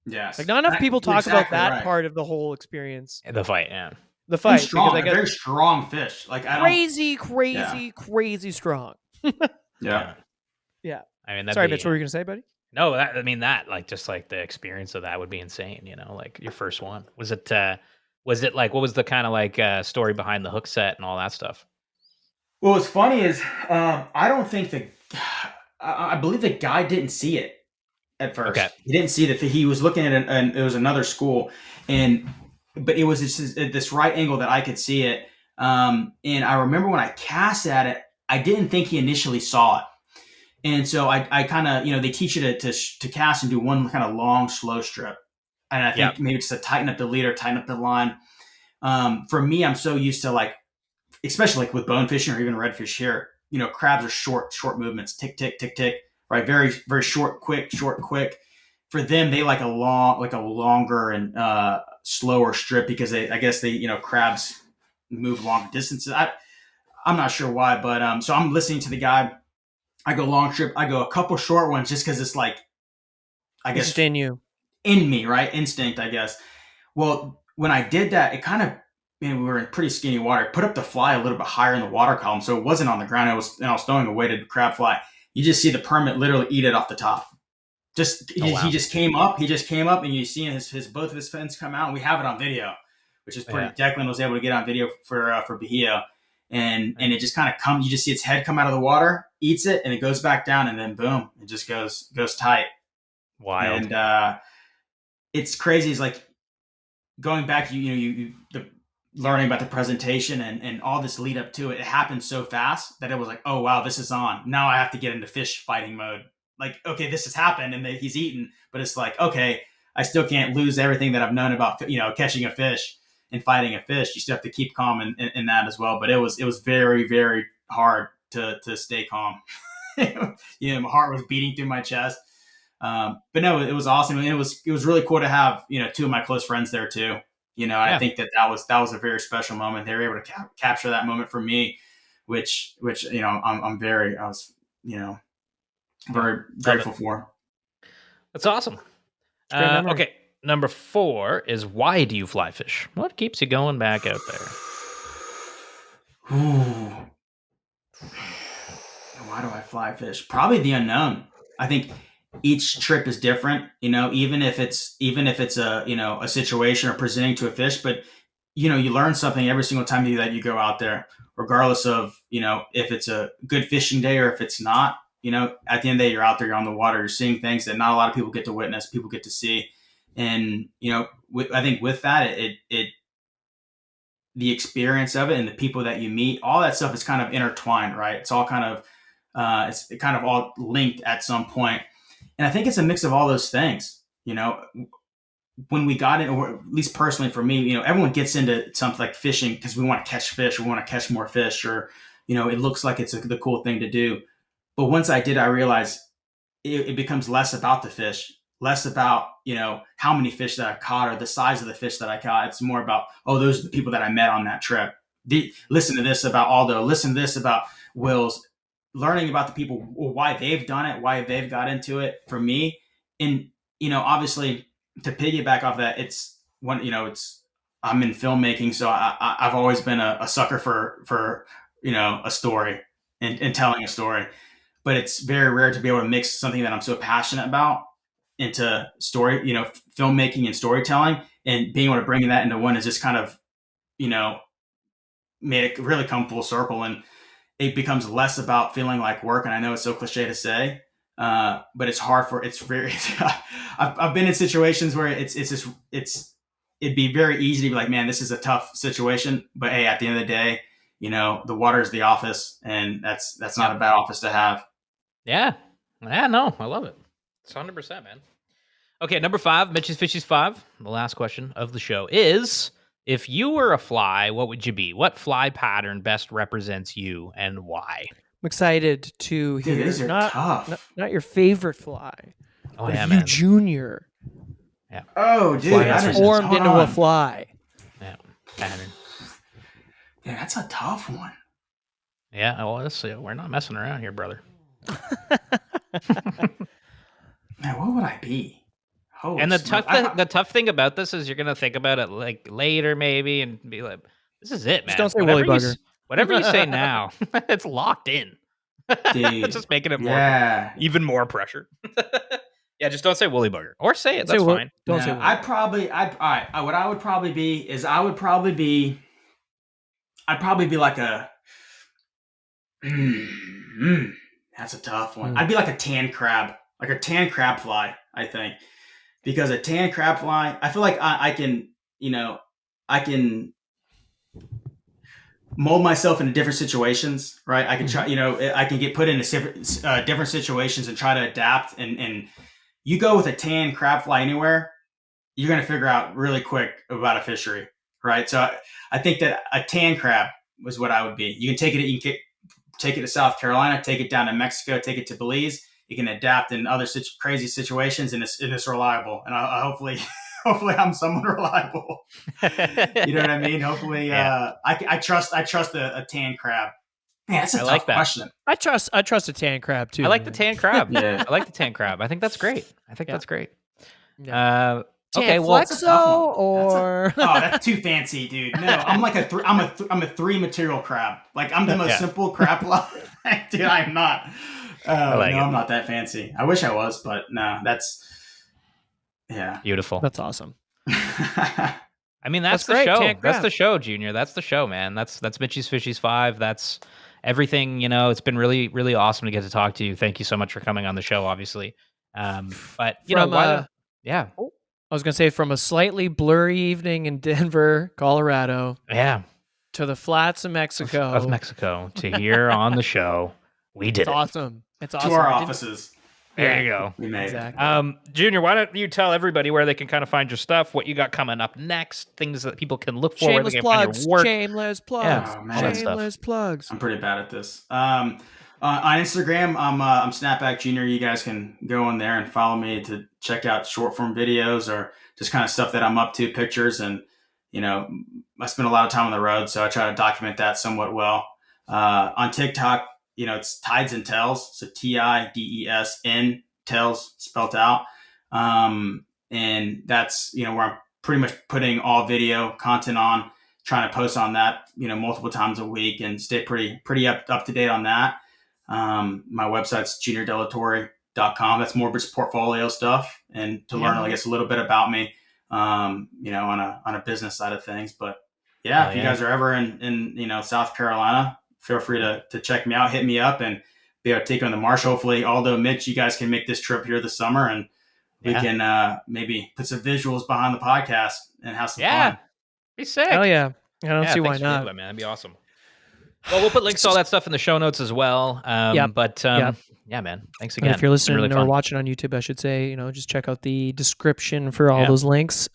Yes. Like not enough people talk about that part of the whole experience. The fight, yeah. The fight. Strong, very strong fish. Like crazy strong. Yeah. Yeah. I mean, that'd Sorry, be, Mitch, what were you gonna say, buddy? no, that like just like the experience of that would be insane. Like your first one. Was it like what was the kind of like story behind the hook set and all that stuff? Well, what's funny is I don't think I believe the guy didn't see it at first. Okay. He didn't see that he was looking at it was another school, but it was this right angle that I could see it. And I remember when I cast at it, I didn't think he initially saw it. And so I kind of, they teach you to cast and do one kind of long, slow strip. And I think maybe just to tighten up the leader, tighten up the line. For me, I'm so used to like, especially like with bone fishing or even redfish here, crabs are short movements, tick, tick, tick, tick, right? Very, very short, quick. For them, they like a longer and slower strip because I guess crabs move longer distances. I'm not sure why, but so I'm listening to the guy. I go long strip. I go a couple short ones just because it's like, I guess, Just in you. in me, right? Instinct, I guess. Well, when I did that, it kind of, we were in pretty skinny water. I put up the fly a little bit higher in the water column, so it wasn't on the ground. I was throwing a weighted crab fly. You just see the permit literally eat it off the top. He just came up. And you see both of his fins come out. And we have it on video, which is pretty. Yeah. Declan was able to get on video for Bahia, and it just kind of comes. You just see its head come out of the water, eats it, and it goes back down, and then boom, it just goes tight. Wild. And it's crazy. It's like going back to the learning about the presentation and all this lead up to it. It happened so fast that it was like, oh wow, this is on. Now I have to get into fish fighting mode. Like, okay, this has happened and he's eaten, but it's like, okay, I still can't lose everything that I've known about, catching a fish and fighting a fish. You still have to keep calm in that as well. But it was very, very hard to stay calm. My heart was beating through my chest. But no, it was awesome. And it was really cool to have, two of my close friends there too. I think that was a very special moment. They were able to capture that moment for me, which I'm very grateful for. That's awesome. Okay, number 4 is, why do you fly fish? What keeps you going back out there? Ooh. Why do I fly fish? Probably the unknown. I think each trip is different, even if it's a situation or presenting to a fish, but you learn something every single time that you go out there, regardless of, if it's a good fishing day or if it's not. At the end of the day, you're out there, you're on the water, you're seeing things that not a lot of people get to witness, people get to see. And, I think with that, the experience of it and the people that you meet, all that stuff is kind of intertwined, right? It's all kind of, it's kind of all linked at some point. And I think it's a mix of all those things, when we got in, or at least personally for me, everyone gets into something like fishing because we want to catch fish, we want to catch more fish, or, it looks like it's the cool thing to do. But once I did, I realized it becomes less about the fish, less about, how many fish that I caught or the size of the fish that I caught. It's more about, oh, those are the people that I met on that trip. Listen to this about Aldo, listen to this about Will's, learning about the people, why they've done it, why they've got into it for me. And, obviously to piggyback off that, I'm in filmmaking. So I've always been a sucker for, a story and telling a story. But it's very rare to be able to mix something that I'm so passionate about into story, filmmaking and storytelling, and being able to bring that into one is just kind of, made it really come full circle, and it becomes less about feeling like work. And I know it's so cliche to say, but it's hard I've been in situations where it'd be very easy to be like, man, this is a tough situation, but hey, at the end of the day, the water is the office, and that's not a bad office to have. Yeah. No, I love it. It's 100%, man. Okay, number 5, Mitch's Fishies 5. The last question of the show is, if you were a fly, what would you be? What fly pattern best represents you, and why? I'm excited to hear. Dude, these are tough. Not your favorite fly. Oh, yeah, you man. Junior. Yeah. Oh, dude. Fly formed into a fly. Yeah. Pattern. Yeah, that's a tough one. Yeah, well, we're not messing around here, brother. Man, what would I be? Holy and the smokes. tough thing about this is you're gonna think about it like later maybe and be like, this is it, man. Just don't say woolly bugger. Whatever you say now, it's locked in. Dude, Just making it more, yeah. even more pressure. Yeah, just don't say woolly bugger, or say it. Say That's wo- fine. Don't say No, all right. What I would probably be is I'd probably be like a. That's a tough one. I'd be like a tan crab, like a tan crab fly. I think because a tan crab fly, I feel like I can, I can mold myself into different situations, right? I can try, I can get put into different situations and try to adapt. And you go with a tan crab fly anywhere, you're going to figure out really quick about a fishery, right? So I think that a tan crab was what I would be. You can take it to South Carolina, take it down to Mexico, take it to Belize. You can adapt in other crazy situations, and it's reliable. And I hopefully I'm somewhat reliable. You know what I mean? Hopefully, Yeah. I trust a tan crab. Man, that's a I tough like that. question. I trust a tan crab too. I like the man. tan crab. Yeah. I like the tan crab. I think that's great. That's great. Yeah. Okay, Tan well, That's a tough one. or That's too fancy, dude. No, I'm like I'm a three material crab. Like I'm the most Yeah. simple crab. Dude, I'm not. like it. I'm not that fancy. I wish I was, but no, that's yeah. Beautiful. that's awesome. I mean, That's that's the great, show. tan That's crab. the show, Junior. That's the show, man. That's Mitchie's Fishies 5. That's everything. It's been really, really awesome to get to talk to you. Thank you so much for coming on the show, obviously. But From why don't? Yeah, I was gonna say from a slightly blurry evening in Denver, Colorado, yeah. to the flats of Mexico. Of Mexico to here on the show, we did It's it. awesome. It's awesome. To our I didn't- offices, There you go. we made Exactly. it. Junior, why don't you tell everybody where they can kind of find your stuff, what you got coming up next, things that people can look for, where they Shameless can plugs. find your work. Shameless plugs. Oh, man. All that stuff. Shameless plugs. I'm pretty bad at this. On Instagram, I'm Snapback Junior. You guys can go on there and follow me to check out short form videos or just kind of stuff that I'm up to, pictures. And, I spend a lot of time on the road, so I try to document that somewhat well. On TikTok, it's Tides and Tells. So TIDESN, Tells spelled out. And that's, where I'm pretty much putting all video content on, trying to post on that, multiple times a week and stay pretty up to date on that. My website's JuniorDelatorre.com. That's more just portfolio stuff and to learn, I guess, a little bit about me, on a business side of things. But if you guys are ever in South Carolina, feel free to check me out, hit me up, and be able to take on the marsh. Hopefully, Aldo, Mitch, you guys can make this trip here this summer, and we can maybe put some visuals behind the podcast and have some fun. Be sick. Hell yeah. I don't see why thanks for doing not. that, man. That'd be awesome. Well, we'll put links to all that stuff in the show notes as well. But yeah, man. Thanks again. And if you're listening really or fun. watching on YouTube, I should say, just check out the description for all those links.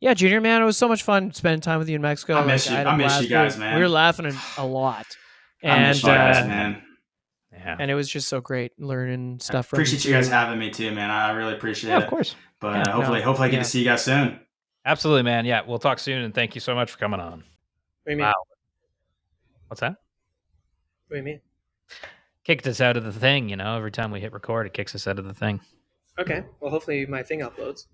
Yeah, Junior, man, it was so much fun spending time with you in Mexico. I miss you. I miss you guys, man. We were laughing a lot. I miss you guys, man. Yeah. And it was just so great learning stuff from Appreciate you guys having me too, man. I really appreciate it. Of course. But hopefully I get to see you guys soon. Absolutely, man. Yeah, we'll talk soon, and thank you so much for coming on. What do you mean? Wow. What's that? What do you mean? Kicked us out of the thing, Every time we hit record, it kicks us out of the thing. Okay. Well, hopefully my thing uploads.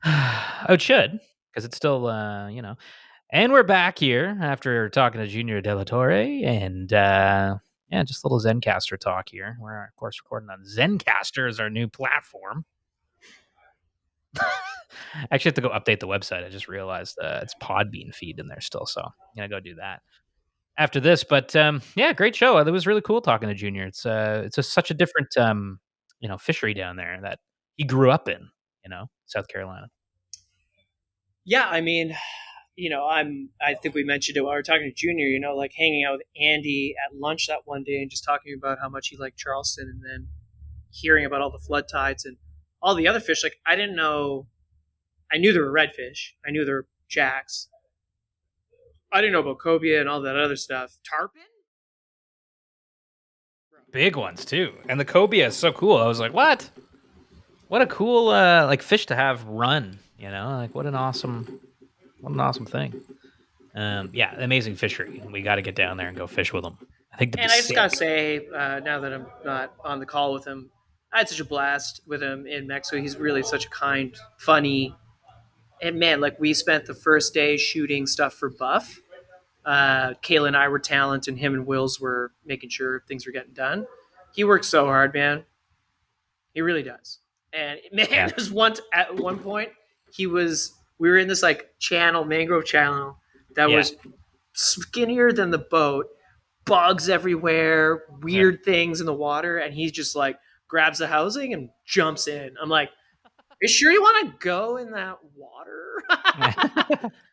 Oh, it should, because it's still, And we're back here after talking to Junior Delatorre, and just a little Zencaster talk here. We're, of course, recording on Zencaster as our new platform. I actually have to go update the website. I just realized it's Podbean feed in there still, so I'm gonna go do that after this. But great show. It was really cool talking to Junior. It's such a different fishery down there that he grew up in, South Carolina. Yeah, I mean, I think we mentioned it while we were talking to Junior, like hanging out with Andy at lunch that one day and just talking about how much he liked Charleston, and then hearing about all the flood tides and all the other fish. Like, I didn't know, I knew there were redfish. I knew there were jacks. I didn't know about cobia and all that other stuff. Tarpon? Big ones too. And the cobia is so cool. I was like, what a cool fish to have run, like what an awesome thing. Amazing fishery. We got to get down there and go fish with them. I think. And I just got to say, now that I'm not on the call with him, I had such a blast with him in Mexico. He's really such a kind, funny, and man, like we spent the first day shooting stuff for Buff. Kayla and I were talent, and him and Wills were making sure things were getting done. He works so hard, man. He really does. And man, Yeah. there's at one point we were in this like mangrove channel that was skinnier than the boat, bugs everywhere, weird things in the water, and he just like grabs the housing and jumps in. I'm like, you sure you want to go in that water?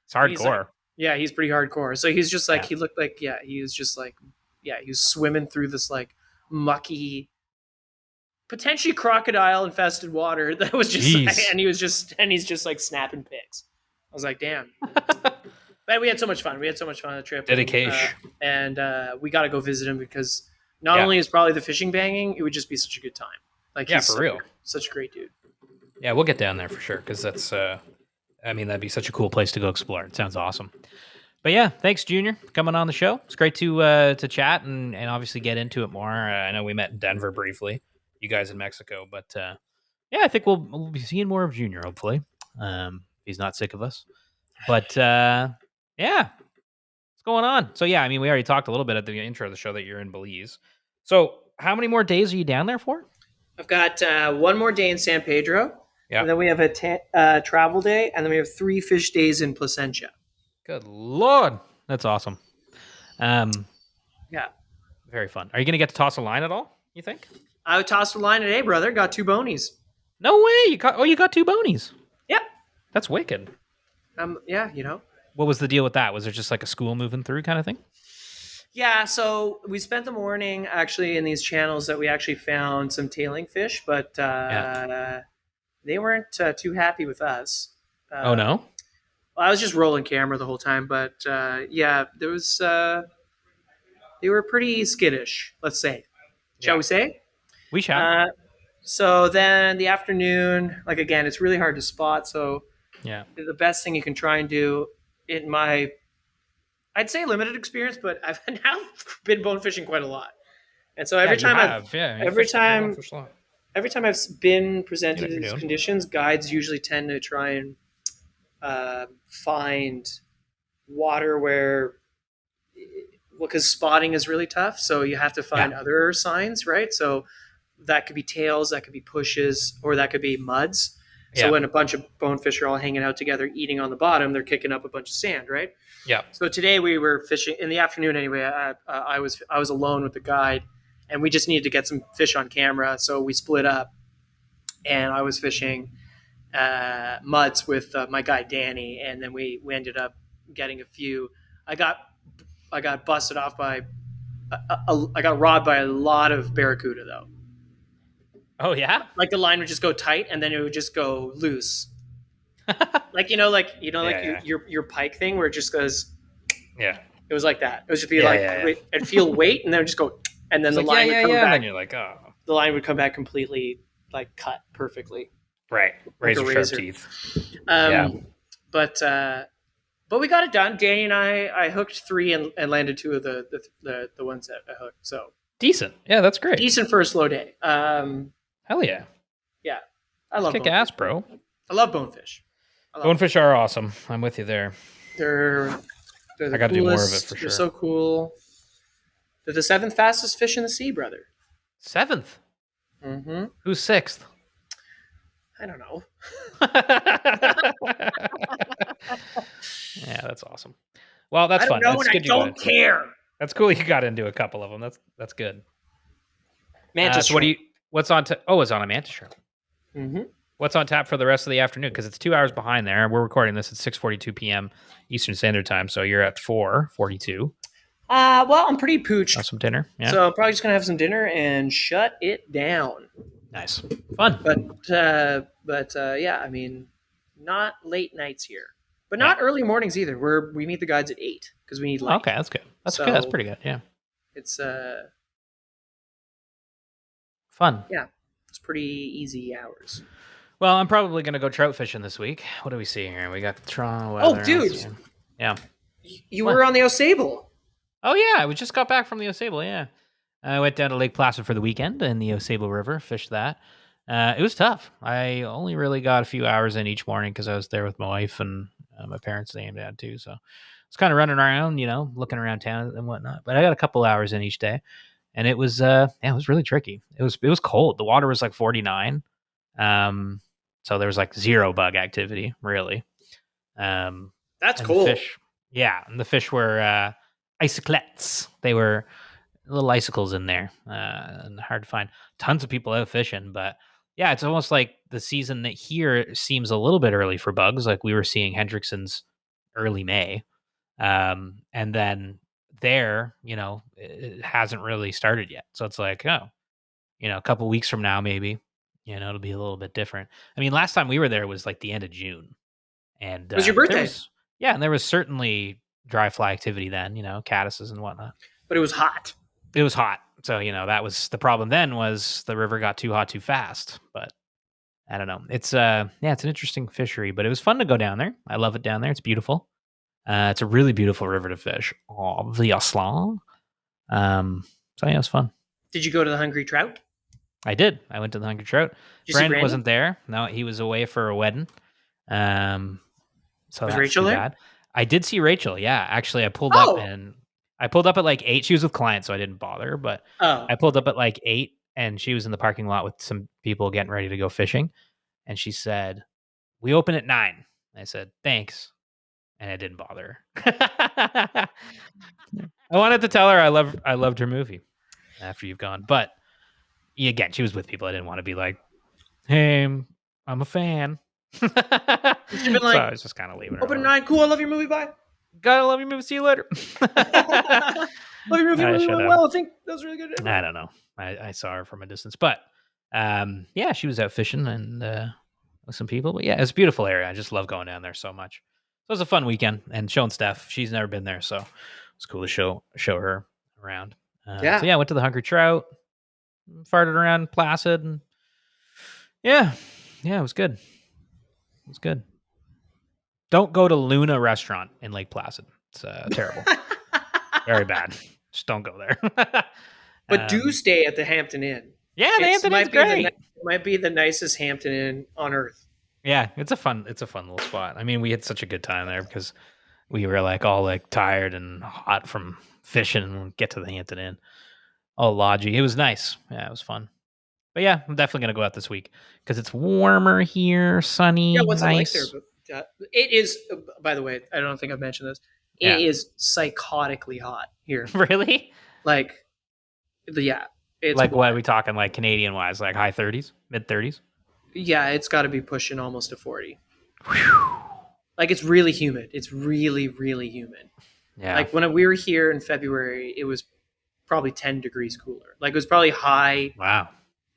It's hardcore. He's pretty hardcore. So he's just like, he looked like, he was just like, he was swimming through this like mucky, potentially crocodile infested water that was just, and he's just like snapping pics. I was like, damn. But we had so much fun. We had so much fun on the trip. Dedication. And we got to go visit him because not only is probably the fishing banging, it would just be such a good time. Like, he's for real. Such a great dude. Yeah, we'll get down there for sure because that's, that'd be such a cool place to go explore. It sounds awesome. But yeah, thanks, Junior, for coming on the show. It's great to chat and obviously get into it more. I know we met in Denver briefly, you guys in Mexico, but I think we'll be seeing more of Junior, hopefully. He's not sick of us. But what's going on? So yeah, I mean, we already talked a little bit at the intro of the show that you're in Belize. So how many more days are you down there for? I've got one more day in San Pedro. Yeah. And then we have a travel day, and then we have 3 fish days in Placentia. Good Lord. That's awesome. Yeah. Very fun. Are you going to get to toss a line at all, you think? I tossed a line today, brother. Got 2 bonies. No way. You got 2 bonies. Yeah. That's wicked. Yeah, you know. What was the deal with that? Was there just like a school moving through kind of thing? Yeah, so we spent the morning actually in these channels that we actually found some tailing fish, but they weren't too happy with us. Oh, no? Well, I was just rolling camera the whole time, but there was they were pretty skittish, let's say. Shall we say? We shall. So then the afternoon, like again, it's really hard to spot. So the best thing you can try and do in my, I'd say limited experience, but I've now been bone fishing quite a lot. And so every time I've been presented in these conditions, guides usually tend to try and find water where, because spotting is really tough. So you have to find other signs, right? So that could be tails, that could be pushes, or that could be muds. So when a bunch of bonefish are all hanging out together, eating on the bottom, they're kicking up a bunch of sand, right? Yeah. So today we were fishing in the afternoon. Anyway, I was alone with the guide, and we just needed to get some fish on camera. So we split up, and I was fishing muds with my guy Danny, and then we ended up getting a few. I got busted off by. I got robbed by a lot of barracuda though. Oh yeah, like the line would just go tight and then it would just go loose. Your pike thing where it just goes. Yeah, it was like that. It would just be it'd feel weight and then it would just go, and then the line would come back. And you're like, oh, the line would come back completely like cut perfectly. Right, razor sharp teeth. But we got it done. Danny and I hooked 3 and landed 2 of the ones that I hooked. So decent. Yeah, that's great. Decent for a slow day. Hell yeah. Yeah. I love kick ass, bro. I love bonefish. Bonefish are awesome. I'm with you there. They're the I got to do more of it for sure. They're so cool. They're the 7th fastest fish in the sea, brother. 7th? Mm-hmm. Who's 6th? I don't know. Yeah, that's awesome. Well, that's fun. That's good. I don't care. That's cool. You got into a couple of them. That's good. Mantis. So what's on? It's on a mantis shrimp. Mm-hmm. What's on tap for the rest of the afternoon? Because it's 2 hours behind there. We're recording this at 6:42 p.m. Eastern Standard Time, so you're at 4:42. Well, I'm pretty pooched. Have some dinner. Yeah. So I'm probably just gonna have some dinner and shut it down. Nice, fun. But I mean, not late nights here, but not early mornings either. We meet the guides at 8 because we need light. Okay, that's good. That's good. That's pretty good. Yeah. It's fun. Yeah, it's pretty easy hours. Well, I'm probably gonna go trout fishing this week. What do we see here? We got Toronto weather. Oh, dude. Yeah. You were on the Osable. Oh yeah, we just got back from the Osable. Yeah. I went down to Lake Placid for the weekend in the Osable River, fished that. It was tough. I only really got a few hours in each morning because I was there with my wife and my parents, they and dad too. So was kind of running around, looking around town and whatnot. But I got a couple hours in each day, and it was it was really tricky. It was cold. The water was like 49, so there was like zero bug activity really. That's And cool. the fish were iciclettes. They were little icicles in there, and hard to find. Tons of people out fishing, but yeah, it's almost like the season that here seems a little bit early for bugs. Like we were seeing Hendrickson's early May, and then there, it hasn't really started yet. So it's like, oh, a couple weeks from now, maybe, it'll be a little bit different. I mean, last time we were there was like the end of June, and It was your birthday. and there was certainly dry fly activity then, caddises and whatnot. But it was hot. It was hot. So, that was the problem then was the river got too hot too fast. But I don't know. It's it's an interesting fishery, but it was fun to go down there. I love it down there. It's beautiful. It's a really beautiful river to fish. Oh, the Aslan. So yeah, it was fun. Did you go to the Hungry Trout? I did. I went to the Hungry Trout. Did you see Brandon wasn't there. No, he was away for a wedding. So was that's Rachel too there? bad. I did see Rachel. Yeah, actually, I pulled up at like 8. She was with clients, so I didn't bother. But I pulled up at like 8, and she was in the parking lot with some people getting ready to go fishing. And she said, "We open at 9." I said, "Thanks," and I didn't bother. I wanted to tell her I loved her movie after you've gone, but again, she was with people. I didn't want to be like, "Hey, I'm a fan." You should have been like, so I was just kind of leaving her open at alone. 9. Cool. I love your movie. Bye. Gotta love your movie. See you later. Love your movie. I Really should went have. well. I think that was really good. I don't know. I saw her from a distance, but yeah, she was out fishing and with some people. But yeah, it's a beautiful area. I just love going down there so much. So it was a fun weekend and showing Steph. She's never been there, so it's cool to show her around. So yeah, I went to the Hungry Trout, farted around Placid, and yeah, it was good. It was good. Don't go to Luna Restaurant in Lake Placid. It's terrible. Very bad. Just don't go there. But do stay at the Hampton Inn. Yeah, the Hampton Inn's great. It might be the nicest Hampton Inn on earth. Yeah, it's a fun little spot. I mean, we had such a good time there because we were like all like tired and hot from fishing and we'd get to the Hampton Inn. All lodgy. It was nice. Yeah, it was fun. But yeah, I'm definitely gonna go out this week because it's warmer here, sunny, Yeah, what's nice. it like there? But it is. By the way, I don't think I've mentioned this. It is psychotically hot here. Really? Like, yeah. It's like what are we talking? Like Canadian wise, like high 30s, mid 30s? Yeah, it's got to be pushing almost to 40. Like it's really humid. It's really, really humid. Yeah. Like when we were here in February, it was probably 10 degrees cooler. Like it was probably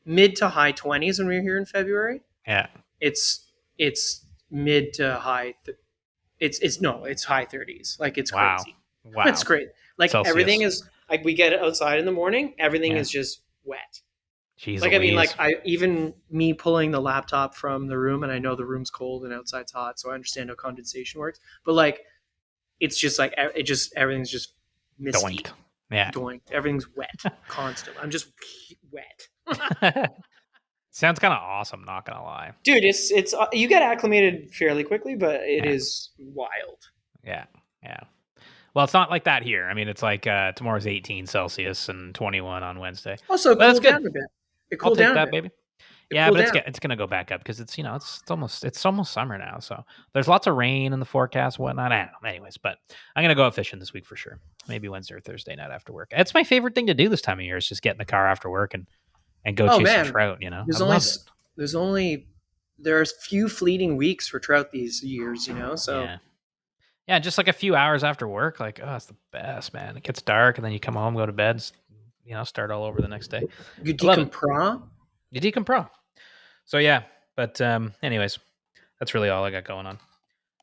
mid to high 20s when we were here in February. Yeah. It's mid to high. It's high 30s. Like it's crazy. Wow. It's great. Like Celsius. Everything is like we get outside in the morning. Everything is just wet. Jeez, like Louise. I mean, like even me pulling the laptop from the room, and I know the room's cold and outside's hot, so I understand how condensation works. But like, it's just like everything's just misty. Doinked. Yeah, doinked. Everything's wet constantly. I'm just wet. Sounds kind of awesome. Not gonna lie, dude. It's you get acclimated fairly quickly, but it is wild. Yeah. Well, it's not like that here. I mean, it's like tomorrow's 18 Celsius and 21 on Wednesday. Also, that's good. Down a bit. It cooled down a bit. Baby. Yeah, but it's gonna go back up because it's it's almost summer now. So there's lots of rain in the forecast, whatnot. I don't know. Anyways, but I'm gonna go out fishing this week for sure. Maybe Wednesday or Thursday night after work. It's my favorite thing to do this time of year is just get in the car after work and go chase some trout. There's few fleeting weeks for trout these years. So. Yeah, just like a few hours after work, like, oh, it's the best, man. It gets dark, and then you come home, go to bed, start all over the next day. You decompress? You decompress. So, yeah, but anyways, that's really all I got going on.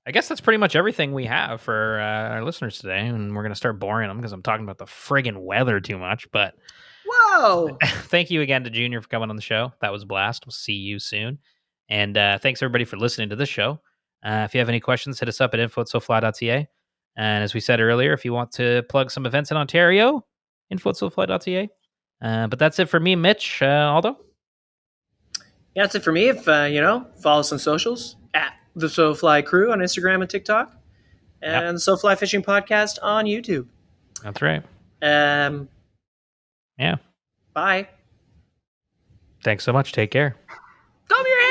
I guess that's pretty much everything we have for our listeners today, and we're going to start boring them because I'm talking about the friggin' weather too much, but... Whoa! Thank you again to Junior for coming on the show. That was a blast. We'll see you soon. And thanks, everybody, for listening to this show. If you have any questions, hit us up at info@sofly.ca. And as we said earlier, if you want to plug some events in Ontario, info@sofly.ca. But that's it for me, Mitch. Aldo? Yeah, that's it for me. If, follow us on socials, at the SoFly Crew on Instagram and TikTok. and the So Fly Fishing Podcast on YouTube. That's right. Yeah. Bye. Thanks so much. Take care. Come your